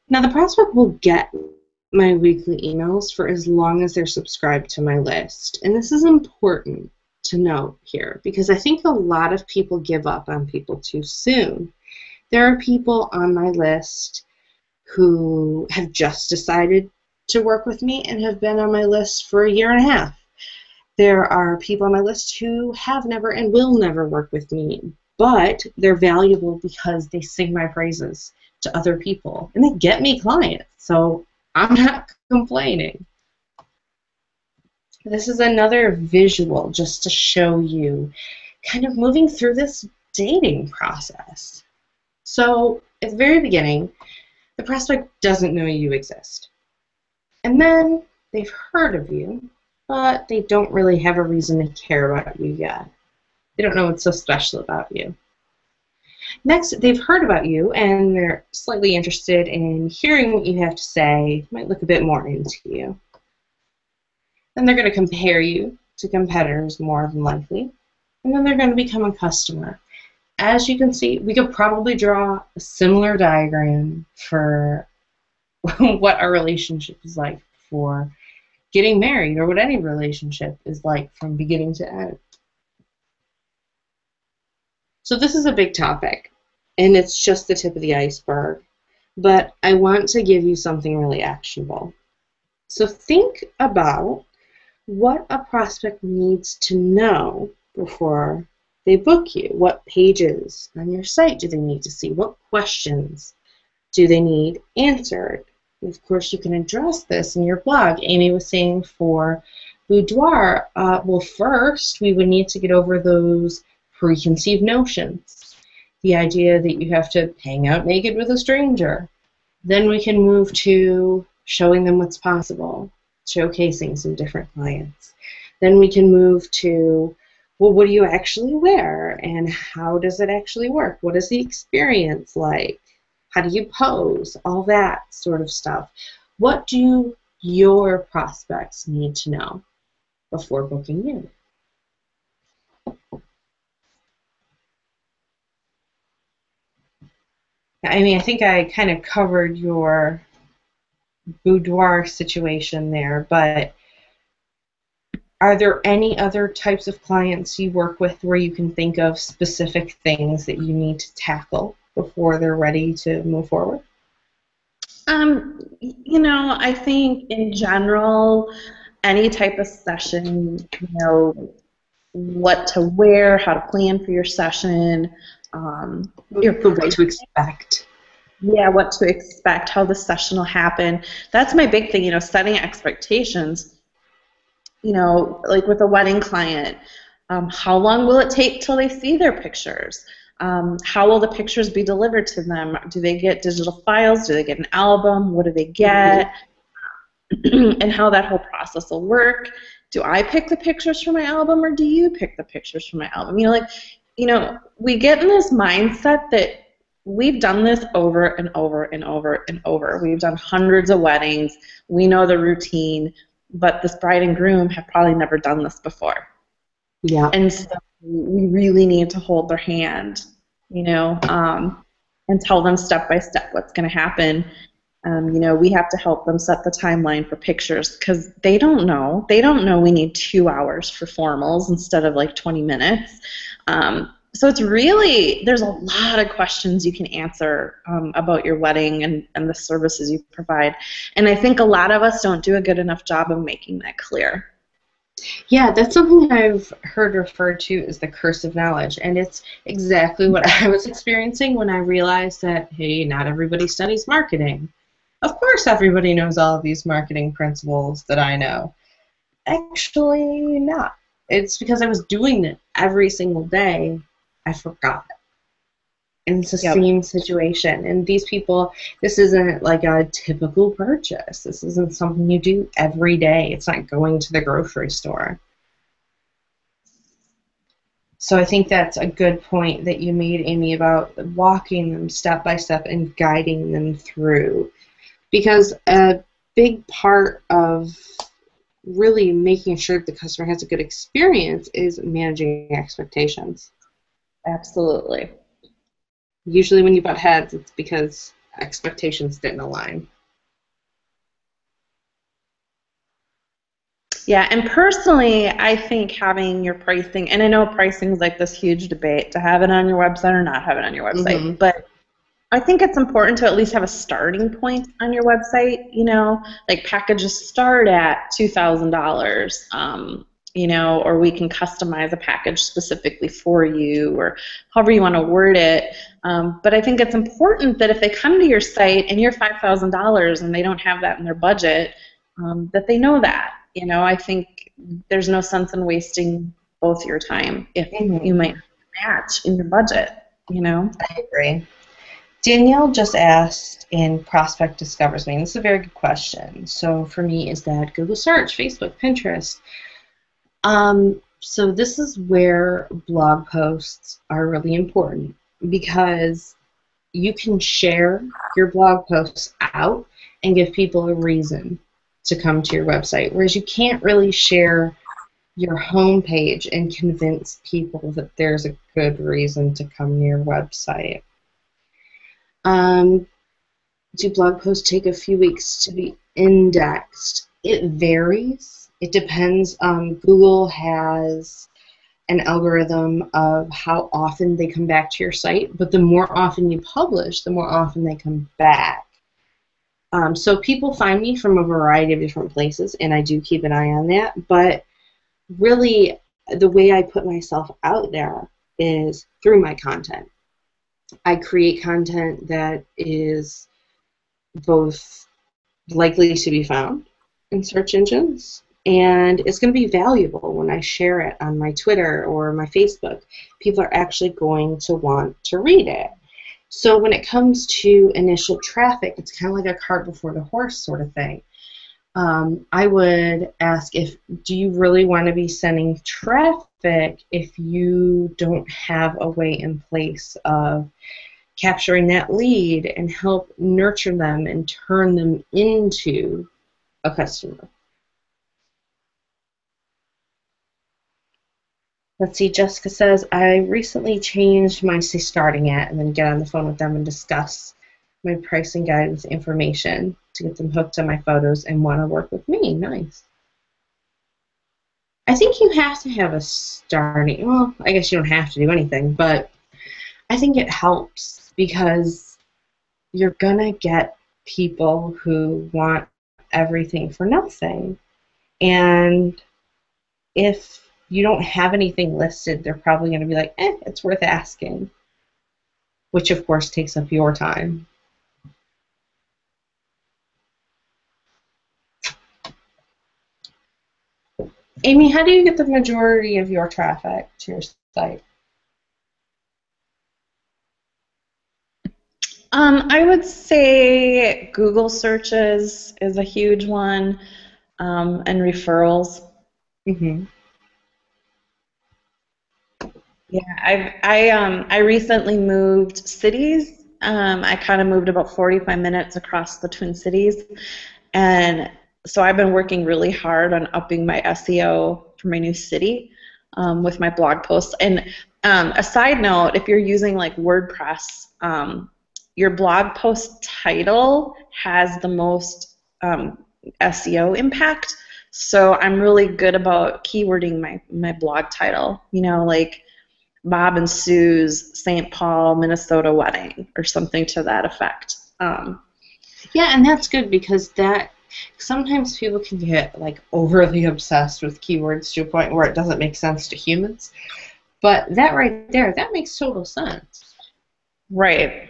Now, the prospect will get my weekly emails for as long as they're subscribed to my list. And this is important to note here because I think a lot of people give up on people too soon. There are people on my list who have just decided to work with me and have been on my list for a year and a half. There are people on my list who have never and will never work with me, but they're valuable because they sing my praises to other people and they get me clients, so I'm not complaining. This is another visual just to show you kind of moving through this dating process. So at the very beginning, the prospect doesn't know you exist. And then they've heard of you, but they don't really have a reason to care about you yet. They don't know what's so special about you. Next, they've heard about you, and they're slightly interested in hearing what you have to say, might look a bit more into you. Then they're going to compare you to competitors more than likely, and then they're going to become a customer. As you can see, we could probably draw a similar diagram for what our relationship is like for getting married, or what any relationship is like from beginning to end. So this is a big topic, and it's just the tip of the iceberg, but I want to give you something really actionable. So think about what a prospect needs to know before they book you. What pages on your site do they need to see? What questions do they need answered? Of course, you can address this in your blog. Amy was saying for boudoir, well, first we would need to get over those preconceived notions. The idea that you have to hang out naked with a stranger. Then we can move to showing them what's possible, showcasing some different clients. Then we can move to, well, what do you actually wear, and how does it actually work? What is the experience like? How do you pose? All that sort of stuff. What do your prospects need to know before booking you? I mean, I think I kind of covered your boudoir situation there, but are there any other types of clients you work with where you can think of specific things that you need to tackle before they're ready to move forward? I think in general, any type of session, what to wear, how to plan for your session, what to expect. Yeah, what to expect, how the session will happen. That's my big thing, setting expectations. Like with a wedding client, how long will it take till they see their pictures? How will the pictures be delivered to them? Do they get digital files? Do they get an album? What do they get? And how that whole process will work. Do I pick the pictures for my album, or do you pick the pictures for my album? We get in this mindset that we've done this over and over and over and over. We've done hundreds of weddings. We know the routine, but this bride and groom have probably never done this before. Yeah. And so we really need to hold their hand, and tell them step by step what's going to happen. We have to help them set the timeline for pictures because they don't know. They don't know we need 2 hours for formals instead of like 20 minutes. So it's really, there's a lot of questions you can answer about your wedding and the services you provide. And I think a lot of us don't do a good enough job of making that clear. Yeah, that's something I've heard referred to as the curse of knowledge, and it's exactly what I was experiencing when I realized that, hey, not everybody studies marketing. Of course, everybody knows all of these marketing principles that I know. Actually, not. It's because I was doing it every single day, I forgot. And it's the Yep. same situation. And these people, this isn't like a typical purchase. This isn't something you do every day. It's not going to the grocery store. So I think that's a good point that you made, Amy, about walking them step by step and guiding them through. Because a big part of really making sure the customer has a good experience is managing expectations. Absolutely. Usually when you butt heads, it's because expectations didn't align. Yeah, and personally, I think having your pricing, and I know pricing is like this huge debate to have it on your website or not have it on your website, Mm-hmm. but I think it's important to at least have a starting point on your website. Like packages start at $2,000, or we can customize a package specifically for you, or however you want to word it. But I think it's important that if they come to your site and you're $5,000 and they don't have that in their budget, that they know that. I think there's no sense in wasting both your time if you might match in your budget. I agree. Danielle just asked in Prospect Discovers Me, and this is a very good question. So for me, is that Google search, Facebook, Pinterest? So this is where blog posts are really important because you can share your blog posts out and give people a reason to come to your website, whereas you can't really share your homepage and convince people that there's a good reason to come to your website. Do blog posts take a few weeks to be indexed? It varies. It depends. Google has an algorithm of how often they come back to your site, but the more often you publish, the more often they come back. So people find me from a variety of different places, and I do keep an eye on that, but really the way I put myself out there is through my content. I create content that is both likely to be found in search engines, and it's going to be valuable when I share it on my Twitter or my Facebook. People are actually going to want to read it. So when it comes to initial traffic, it's kind of like a cart before the horse sort of thing. I would ask, do you really want to be sending traffic if you don't have a way in place of capturing that lead and help nurture them and turn them into a customer? Let's see, Jessica says, I recently changed my say starting at and then get on the phone with them and discuss my pricing guidance information to get them hooked on my photos and want to work with me. Nice. I think you have to have a starting, well, I guess you don't have to do anything, but I think it helps because you're going to get people who want everything for nothing. And if you don't have anything listed, they're probably going to be like, it's worth asking, which of course takes up your time. Amy, how do you get the majority of your traffic to your site? I would say Google searches is a huge one, and referrals. Mm-hmm. Yeah, I recently moved cities. I kind of moved about 45 minutes across the Twin Cities, and so I've been working really hard on upping my SEO for my new city with my blog posts. And a side note, if you're using like WordPress, your blog post title has the most SEO impact. So I'm really good about keywording my blog title. Bob and Sue's St. Paul, Minnesota wedding or something to that effect. Yeah, and that's good because that sometimes people can get like overly obsessed with keywords to a point where it doesn't make sense to humans. But that right there, that makes total sense. Right.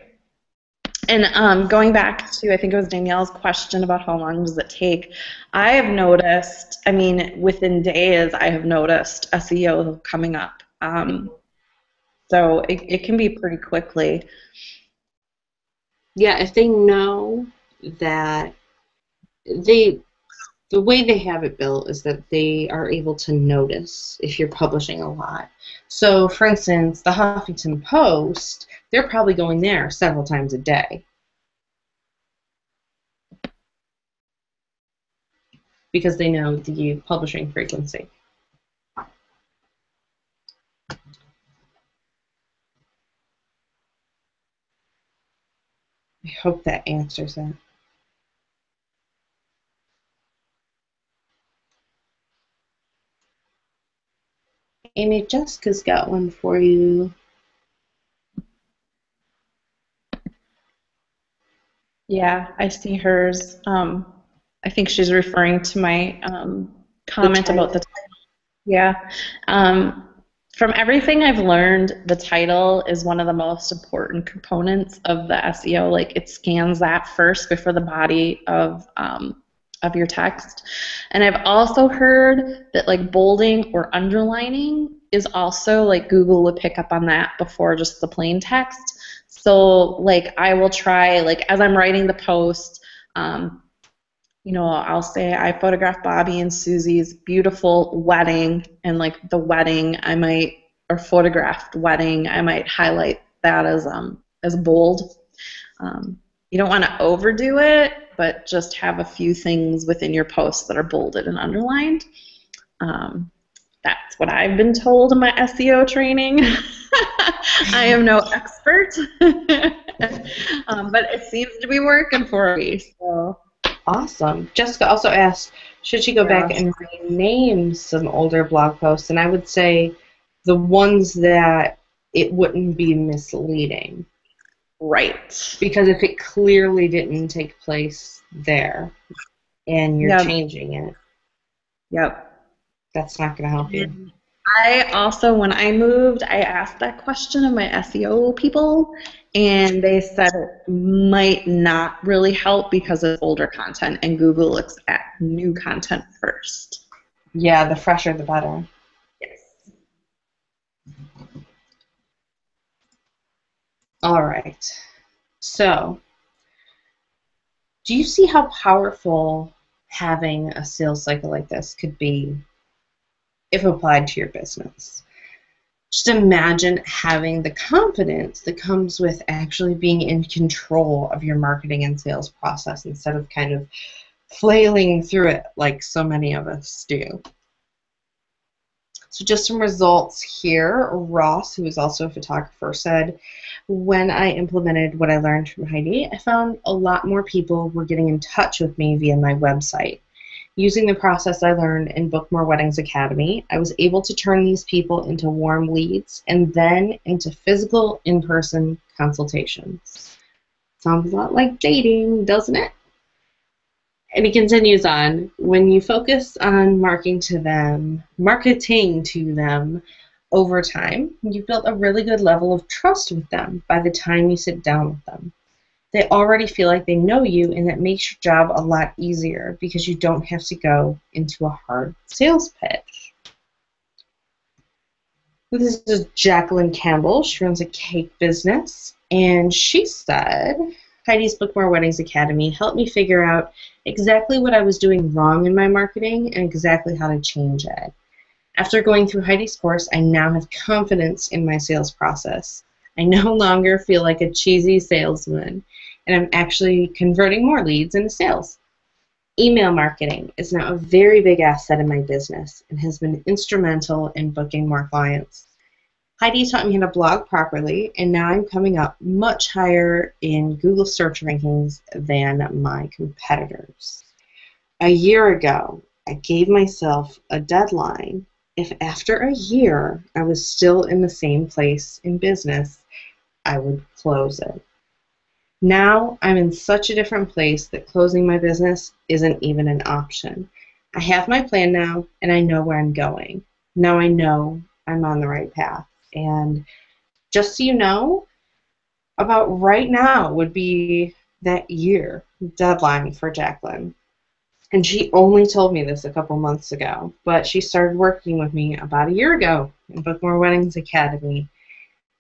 And going back to, I think it was Danielle's question about how long does it take, I have noticed, I mean, within days, I have noticed SEO coming up. So it can be pretty quickly. Yeah, if they know that they the way they have it built is that they are able to notice if you're publishing a lot. So, for instance, the Huffington Post, they're probably going there several times a day because they know the publishing frequency. I hope that answers that. Amy, Jessica's got one for you. Yeah, I see hers. I think she's referring to my comment about the title. Yeah. Um, from everything I've learned, the title is one of the most important components of the SEO. Like it scans that first before the body of your text. And I've also heard that like bolding or underlining is also like Google would pick up on that before just the plain text. So like I will try like as I'm writing the post, I'll say I photographed Bobby and Susie's beautiful wedding, and like the wedding, or photographed wedding, I might highlight that as bold. You don't want to overdo it, but just have a few things within your post that are bolded and underlined. That's what I've been told in my SEO training. I am no expert, but it seems to be working for me. So. Awesome. Jessica also asked, should she go back and rename some older blog posts? And I would say the ones that it wouldn't be misleading. Right. Because if it clearly didn't take place there and you're changing it, that's not going to help you. I also, when I moved, I asked that question of my SEO people, and they said it might not really help because it's older content, and Google looks at new content first. Yeah, the fresher the better. Yes. All right. So, do you see how powerful having a sales cycle like this could be if applied to your business? Just imagine having the confidence that comes with actually being in control of your marketing and sales process instead of kind of flailing through it like so many of us do. So just some results here. Ross, who is also a photographer, said, when I implemented what I learned from Heidi, I found a lot more people were getting in touch with me via my website. Using the process I learned in Book More Weddings Academy, I was able to turn these people into warm leads and then into physical in-person consultations. Sounds a lot like dating, doesn't it? And he continues on, when you focus on marketing to them over time, you've built a really good level of trust with them by the time you sit down with them. They already feel like they know you, and that makes your job a lot easier because you don't have to go into a hard sales pitch. This is Jacqueline Campbell. She runs a cake business, and she said, Heidi's Book More Weddings Academy helped me figure out exactly what I was doing wrong in my marketing and exactly how to change it. After going through Heidi's course, I now have confidence in my sales process. I no longer feel like a cheesy salesman, and I'm actually converting more leads into sales. Email marketing is now a very big asset in my business and has been instrumental in booking more clients. Heidi taught me how to blog properly, and now I'm coming up much higher in Google search rankings than my competitors. A year ago, I gave myself a deadline if after a year I was still in the same place in business, I would close it. Now I'm in such a different place that closing my business isn't even an option. I have my plan now, and I know where I'm going. Now I know I'm on the right path. And just so you know, about right now would be that year deadline for Jacqueline. And she only told me this a couple months ago, but she started working with me about a year ago in Book More Weddings Academy.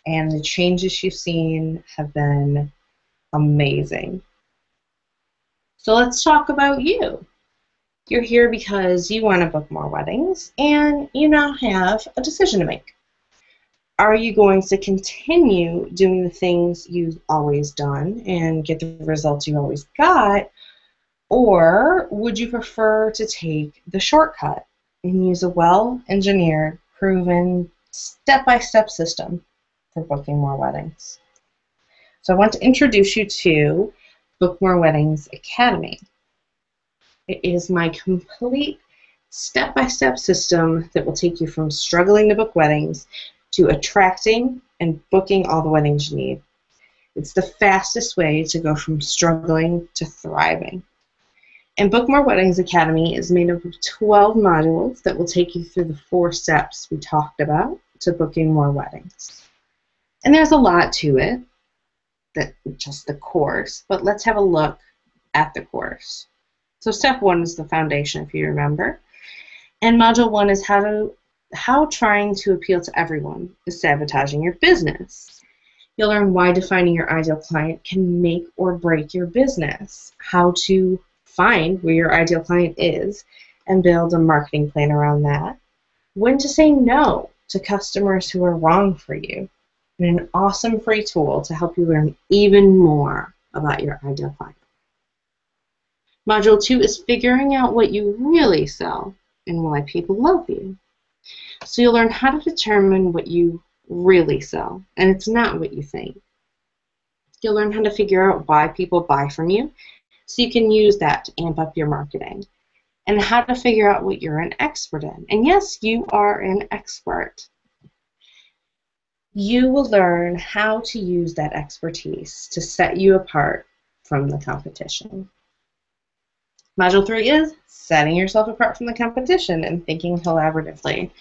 And the changes she's seen have been amazing. So let's talk about you. You're here because you want to book more weddings, and you now have a decision to make. Are you going to continue doing the things you've always done and get the results you always got, or would you prefer to take the shortcut and use a well-engineered, proven, step-by-step system for booking more weddings? So I want to introduce you to Book More Weddings Academy. It is my complete step-by-step system that will take you from struggling to book weddings to attracting and booking all the weddings you need. It's the fastest way to go from struggling to thriving. And Book More Weddings Academy is made up of 12 modules that will take you through the 4 steps we talked about to booking more weddings. And there's a lot to it, that just the course, but let's have a look at the course. So step 1 is the foundation, if you remember. And module 1 is how trying to appeal to everyone is sabotaging your business. You'll learn why defining your ideal client can make or break your business, how to find where your ideal client is and build a marketing plan around that, when to say no to customers who are wrong for you, and an awesome free tool to help you learn even more about your ideal client. Module 2 is figuring out what you really sell and why people love you. So you'll learn how to determine what you really sell, and it's not what you think. You'll learn how to figure out why people buy from you, so you can use that to amp up your marketing, and how to figure out what you're an expert in. And yes, you are an expert. You will learn how to use that expertise to set you apart from the competition. Module 3 is setting yourself apart from the competition and thinking collaboratively.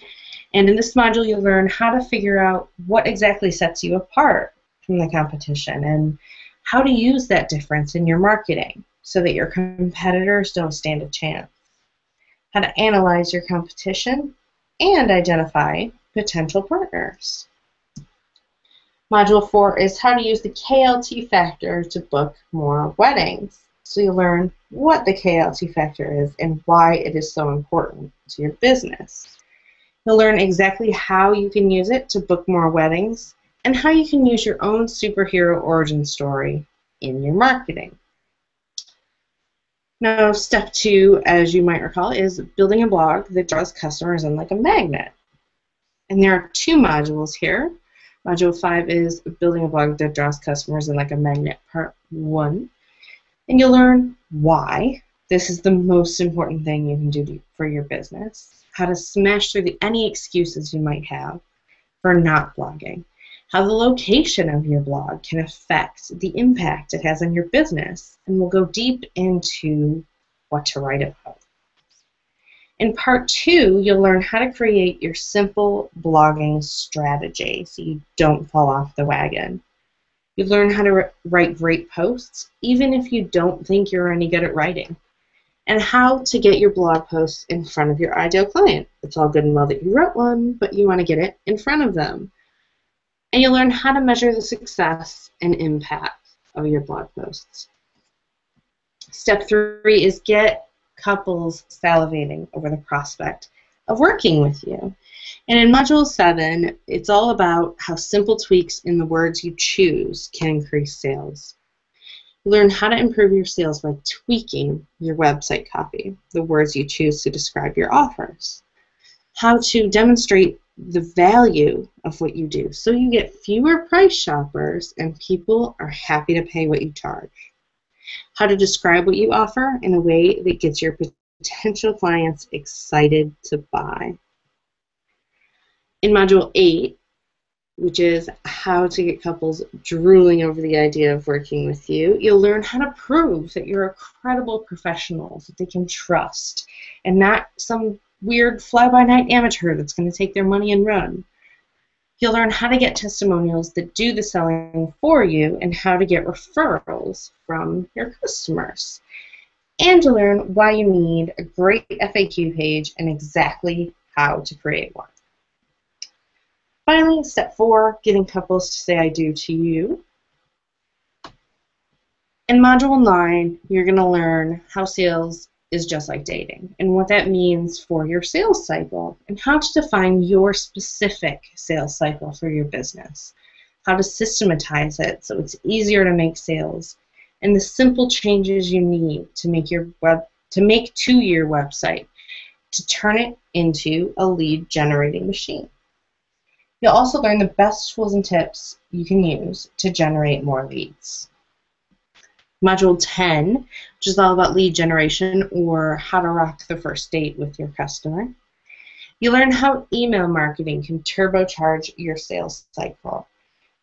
And in this module, you'll learn how to figure out what exactly sets you apart from the competition and how to use that difference in your marketing so that your competitors don't stand a chance. How to analyze your competition and identify potential partners. Module 4 is how to use the KLT factor to book more weddings. So you'll learn what the KLT factor is and why it is so important to your business. You'll learn exactly how you can use it to book more weddings and how you can use your own superhero origin story in your marketing. Now, step 2, as you might recall, is building a blog that draws customers in like a magnet. And there are 2 modules here. Module 5 is building a blog that draws customers in like a magnet, part 1. And you'll learn why this is the most important thing you can do for your business, how to smash through any excuses you might have for not blogging, how the location of your blog can affect the impact it has on your business, and we'll go deep into what to write about. In part 2, you'll learn how to create your simple blogging strategy so you don't fall off the wagon. You'll learn how to write great posts, even if you don't think you're any good at writing, and how to get your blog posts in front of your ideal client. It's all good and well that you wrote one, but you want to get it in front of them. And you'll learn how to measure the success and impact of your blog posts. Step 3 is get couples salivating over the prospect of working with you. And in Module 7, it's all about how simple tweaks in the words you choose can increase sales. You learn how to improve your sales by tweaking your website copy, the words you choose to describe your offers. How to demonstrate the value of what you do so you get fewer price shoppers and people are happy to pay what you charge. How to describe what you offer in a way that gets your potential clients excited to buy. In Module 8, which is how to get couples drooling over the idea of working with you, you'll learn how to prove that you're a credible professional that they can trust and not some weird fly-by-night amateur that's going to take their money and run. You'll learn how to get testimonials that do the selling for you and how to get referrals from your customers. And to learn why you need a great FAQ page and exactly how to create one. Finally, step 4, getting couples to say I do to you. In Module 9, you're going to learn how sales is just like dating and what that means for your sales cycle and how to define your specific sales cycle for your business, how to systematize it so it's easier to make sales, and the simple changes you need to make your website to turn it into a lead generating machine. You'll also learn the best tools and tips you can use to generate more leads. Module 10, which is all about lead generation or how to rock the first date with your customer. You learn how email marketing can turbocharge your sales cycle.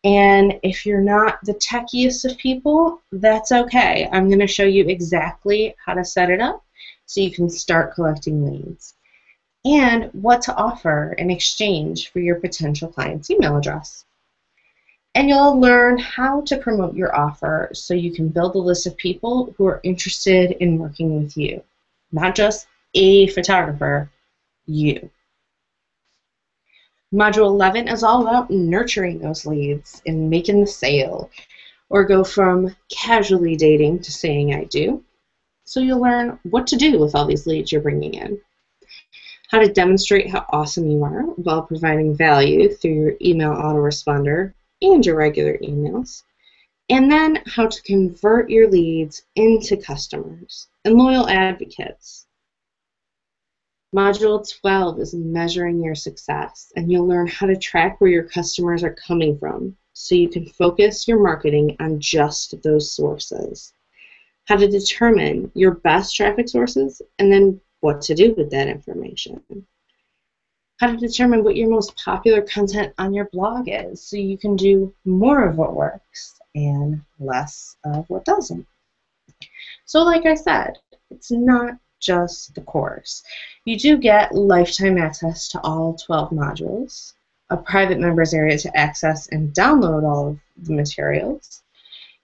And if you're not the techiest of people, that's okay. I'm going to show you exactly how to set it up so you can start collecting leads and what to offer in exchange for your potential client's email address. And you'll learn how to promote your offer so you can build a list of people who are interested in working with you. Not just a photographer, you. Module 11 is all about nurturing those leads and making the sale, or go from casually dating to saying I do. So you'll learn what to do with all these leads you're bringing in, how to demonstrate how awesome you are while providing value through your email autoresponder and your regular emails, and then how to convert your leads into customers and loyal advocates. Module 12 is measuring your success, and you'll learn how to track where your customers are coming from so you can focus your marketing on just those sources, how to determine your best traffic sources, and then what to do with that information, how to determine what your most popular content on your blog is so you can do more of what works and less of what doesn't. So like I said, it's not just the course. You do get lifetime access to all 12 modules, a private members area to access and download all of the materials.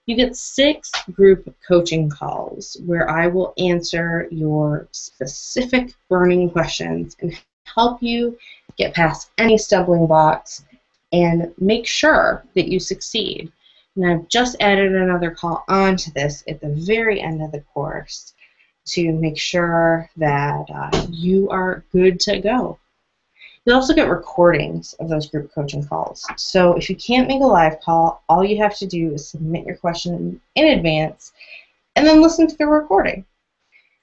You get 6 group coaching calls where I will answer your specific burning questions and help you get past any stumbling blocks and make sure that you succeed. And I've just added another call onto this at the very end of the course to make sure that you are good to go. You'll also get recordings of those group coaching calls. So if you can't make a live call, all you have to do is submit your question in advance and then listen to the recording.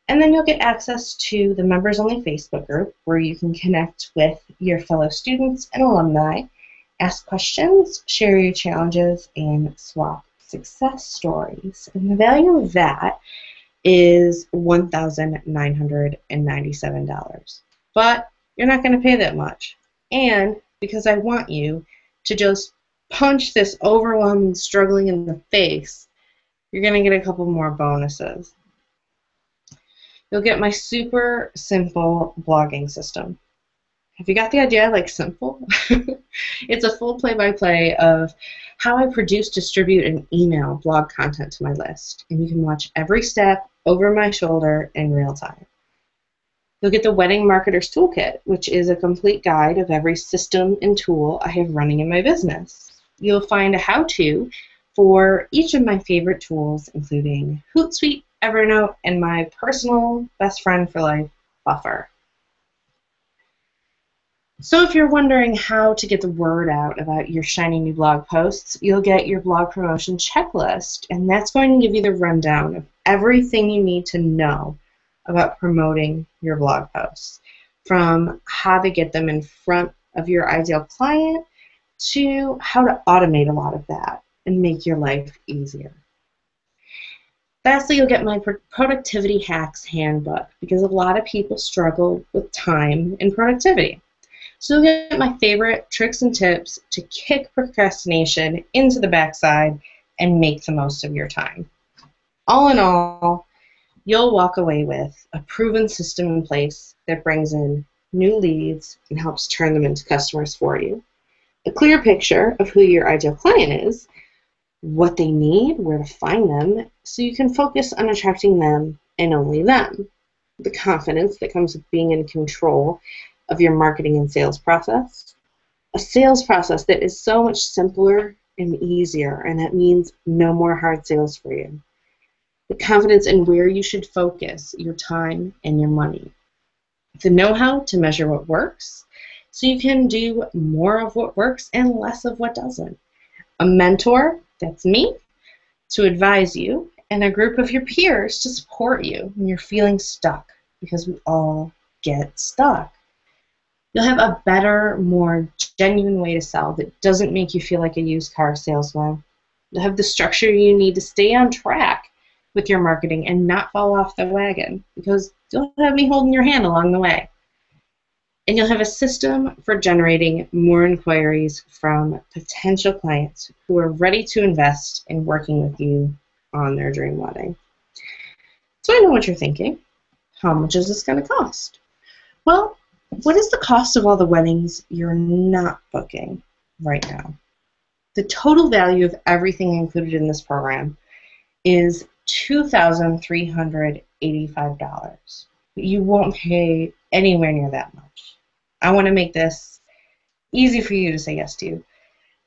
And then you'll get access to the members-only Facebook group where you can connect with your fellow students and alumni, ask questions, share your challenges, and swap success stories. And the value of that is $1,997. But you're not going to pay that much. And because I want you to just punch this overwhelming struggling in the face, you're going to get a couple more bonuses. You'll get my super simple blogging system. Have you got the idea, like simple? It's a full play-by-play of how I produce, distribute, and email blog content to my list. And you can watch every step over my shoulder in real time. You'll get the Wedding Marketer's Toolkit, which is a complete guide of every system and tool I have running in my business. You'll find a how-to for each of my favorite tools, including Hootsuite, Evernote, and my personal best friend for life, Buffer. So if you're wondering how to get the word out about your shiny new blog posts, you'll get your blog promotion checklist, and that's going to give you the rundown of everything you need to know about promoting your blog posts, from how to get them in front of your ideal client to how to automate a lot of that and make your life easier. Lastly, you'll get my productivity hacks handbook because a lot of people struggle with time and productivity. So you'll get my favorite tricks and tips to kick procrastination into the backside and make the most of your time. All in all, you'll walk away with a proven system in place that brings in new leads and helps turn them into customers for you, a clear picture of who your ideal client is, what they need, where to find them, so you can focus on attracting them and only them. The confidence that comes with being in control of your marketing and sales process. A sales process that is so much simpler and easier, and that means no more hard sales for you. The confidence in where you should focus your time and your money. The know-how to measure what works, so you can do more of what works and less of what doesn't. A mentor, that's me, to advise you, and a group of your peers to support you when you're feeling stuck, because we all get stuck. You'll have a better, more genuine way to sell that doesn't make you feel like a used car salesman. You'll have the structure you need to stay on track with your marketing and not fall off the wagon, because you'll have me holding your hand along the way. And you'll have a system for generating more inquiries from potential clients who are ready to invest in working with you on their dream wedding. So I know what you're thinking. How much is this going to cost? Well, what is the cost of all the weddings you're not booking right now? The total value of everything included in this program is $2,385. But you won't pay anywhere near that much. I want to make this easy for you to say yes to.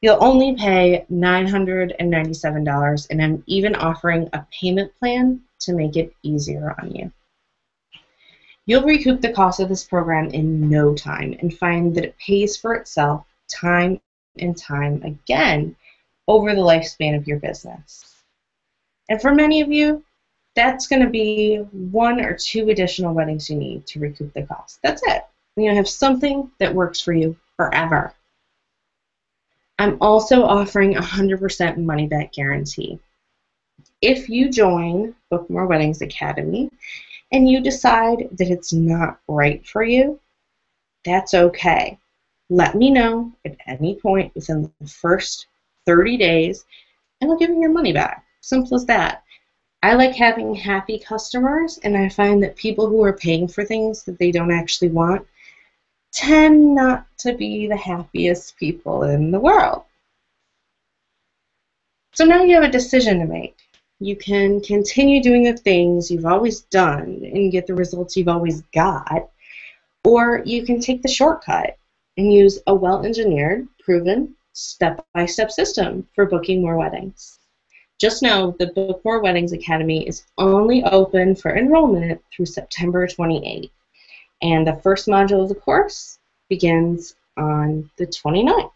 You'll only pay $997, and I'm even offering a payment plan to make it easier on you. You'll recoup the cost of this program in no time and find that it pays for itself time and time again over the lifespan of your business. And for many of you, that's going to be 1 or 2 additional weddings you need to recoup the cost. That's it. You're going to have something that works for you forever. I'm also offering a 100% money-back guarantee. If you join Book More Weddings Academy and you decide that it's not right for you, that's okay. Let me know at any point within the first 30 days, and I'll give you your money back. Simple as that. I like having happy customers, and I find that people who are paying for things that they don't actually want tend not to be the happiest people in the world. So now you have a decision to make. You can continue doing the things you've always done and get the results you've always got, or you can take the shortcut and use a well-engineered, proven, step-by-step system for booking more weddings. Just know the Book More Weddings Academy is only open for enrollment through September 28th, and the first module of the course begins on the 29th.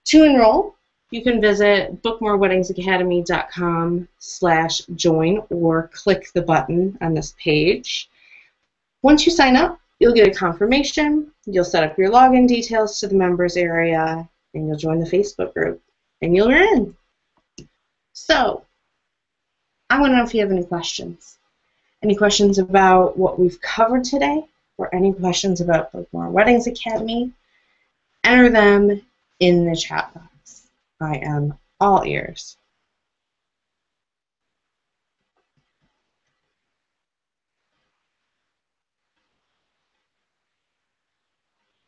To enroll, you can visit bookmoreweddingsacademy.com/join or click the button on this page. Once you sign up, you'll get a confirmation, you'll set up your login details to the members area, and you'll join the Facebook group, and you're in. So, I want to know if you have any questions. Any questions about what we've covered today, or any questions about Book More Weddings Academy? Enter them in the chat box. I am all ears.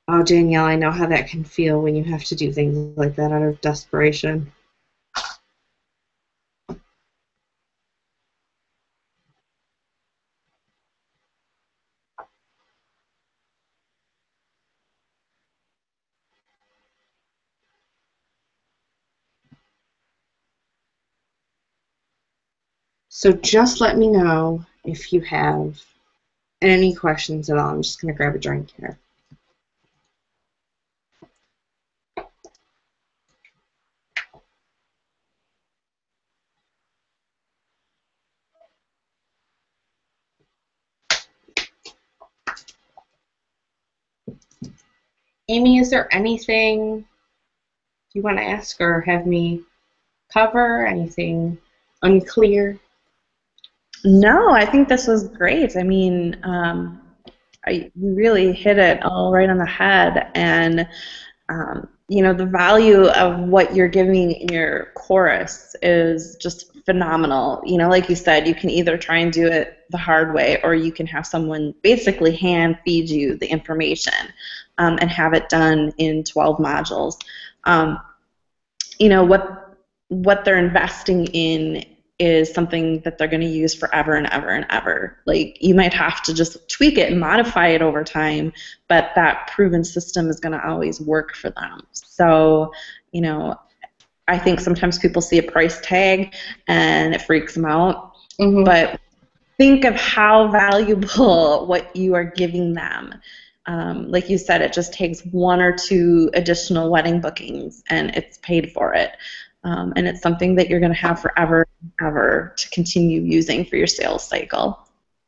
Oh, Danielle, I know how that can feel when you have to do things like that out of desperation. So just let me know if you have any questions at all. I'm just going to grab a drink here. Amy, is there anything you want to ask or have me cover? Anything unclear? No, I think this was great. I mean, you really hit it all right on the head. And the value of what you're giving in your chorus is just phenomenal. Like you said, you can either try and do it the hard way, or you can have someone basically hand feed you the information and have it done in 12 modules. Um, what they're investing in is something that they're going to use forever and ever and ever. Like, you might have to just tweak it and modify it over time, but that proven system is going to always work for them. So, I think sometimes people see a price tag and it freaks them out, but think of how valuable what you are giving them. Like you said, it just takes 1 or 2 additional wedding bookings and it's paid for it. And it's something that you're going to have forever and ever to continue using for your sales cycle.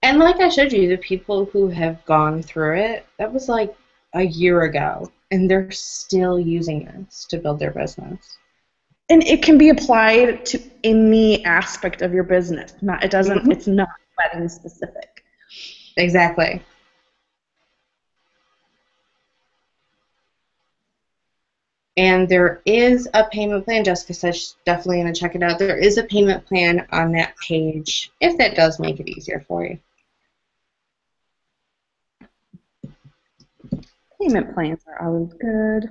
And like I showed you, the people who have gone through it, that was like a year ago, and they're still using this to build their business. And it can be applied to any aspect of your business. It's not wedding specific. Exactly. And there is a payment plan. Jessica says she's definitely going to check it out. There is a payment plan on that page, if that does make it easier for you. Payment plans are always good.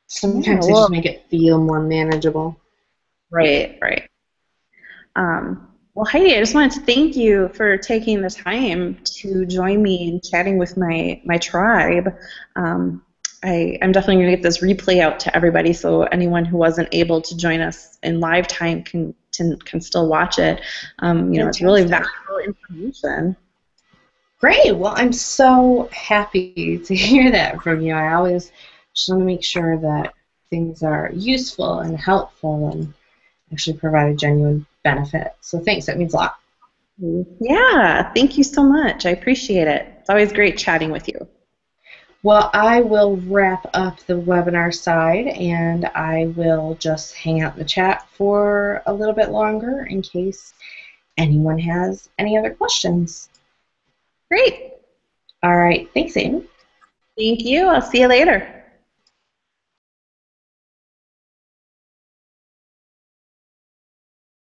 Sometimes they just make it feel more manageable. Right. Well, Heidi, I just wanted to thank you for taking the time to join me in chatting with my tribe. I'm definitely going to get this replay out to everybody, so anyone who wasn't able to join us in live time can still watch it. It's really valuable information. Great. Well, I'm so happy to hear that from you. I always just want to make sure that things are useful and helpful and actually provide a genuine benefit. So thanks. That means a lot. Yeah. Thank you so much. I appreciate it. It's always great chatting with you. Well, I will wrap up the webinar side, and I will just hang out in the chat for a little bit longer in case anyone has any other questions. Great. All right. Thanks, Amy. Thank you. I'll see you later.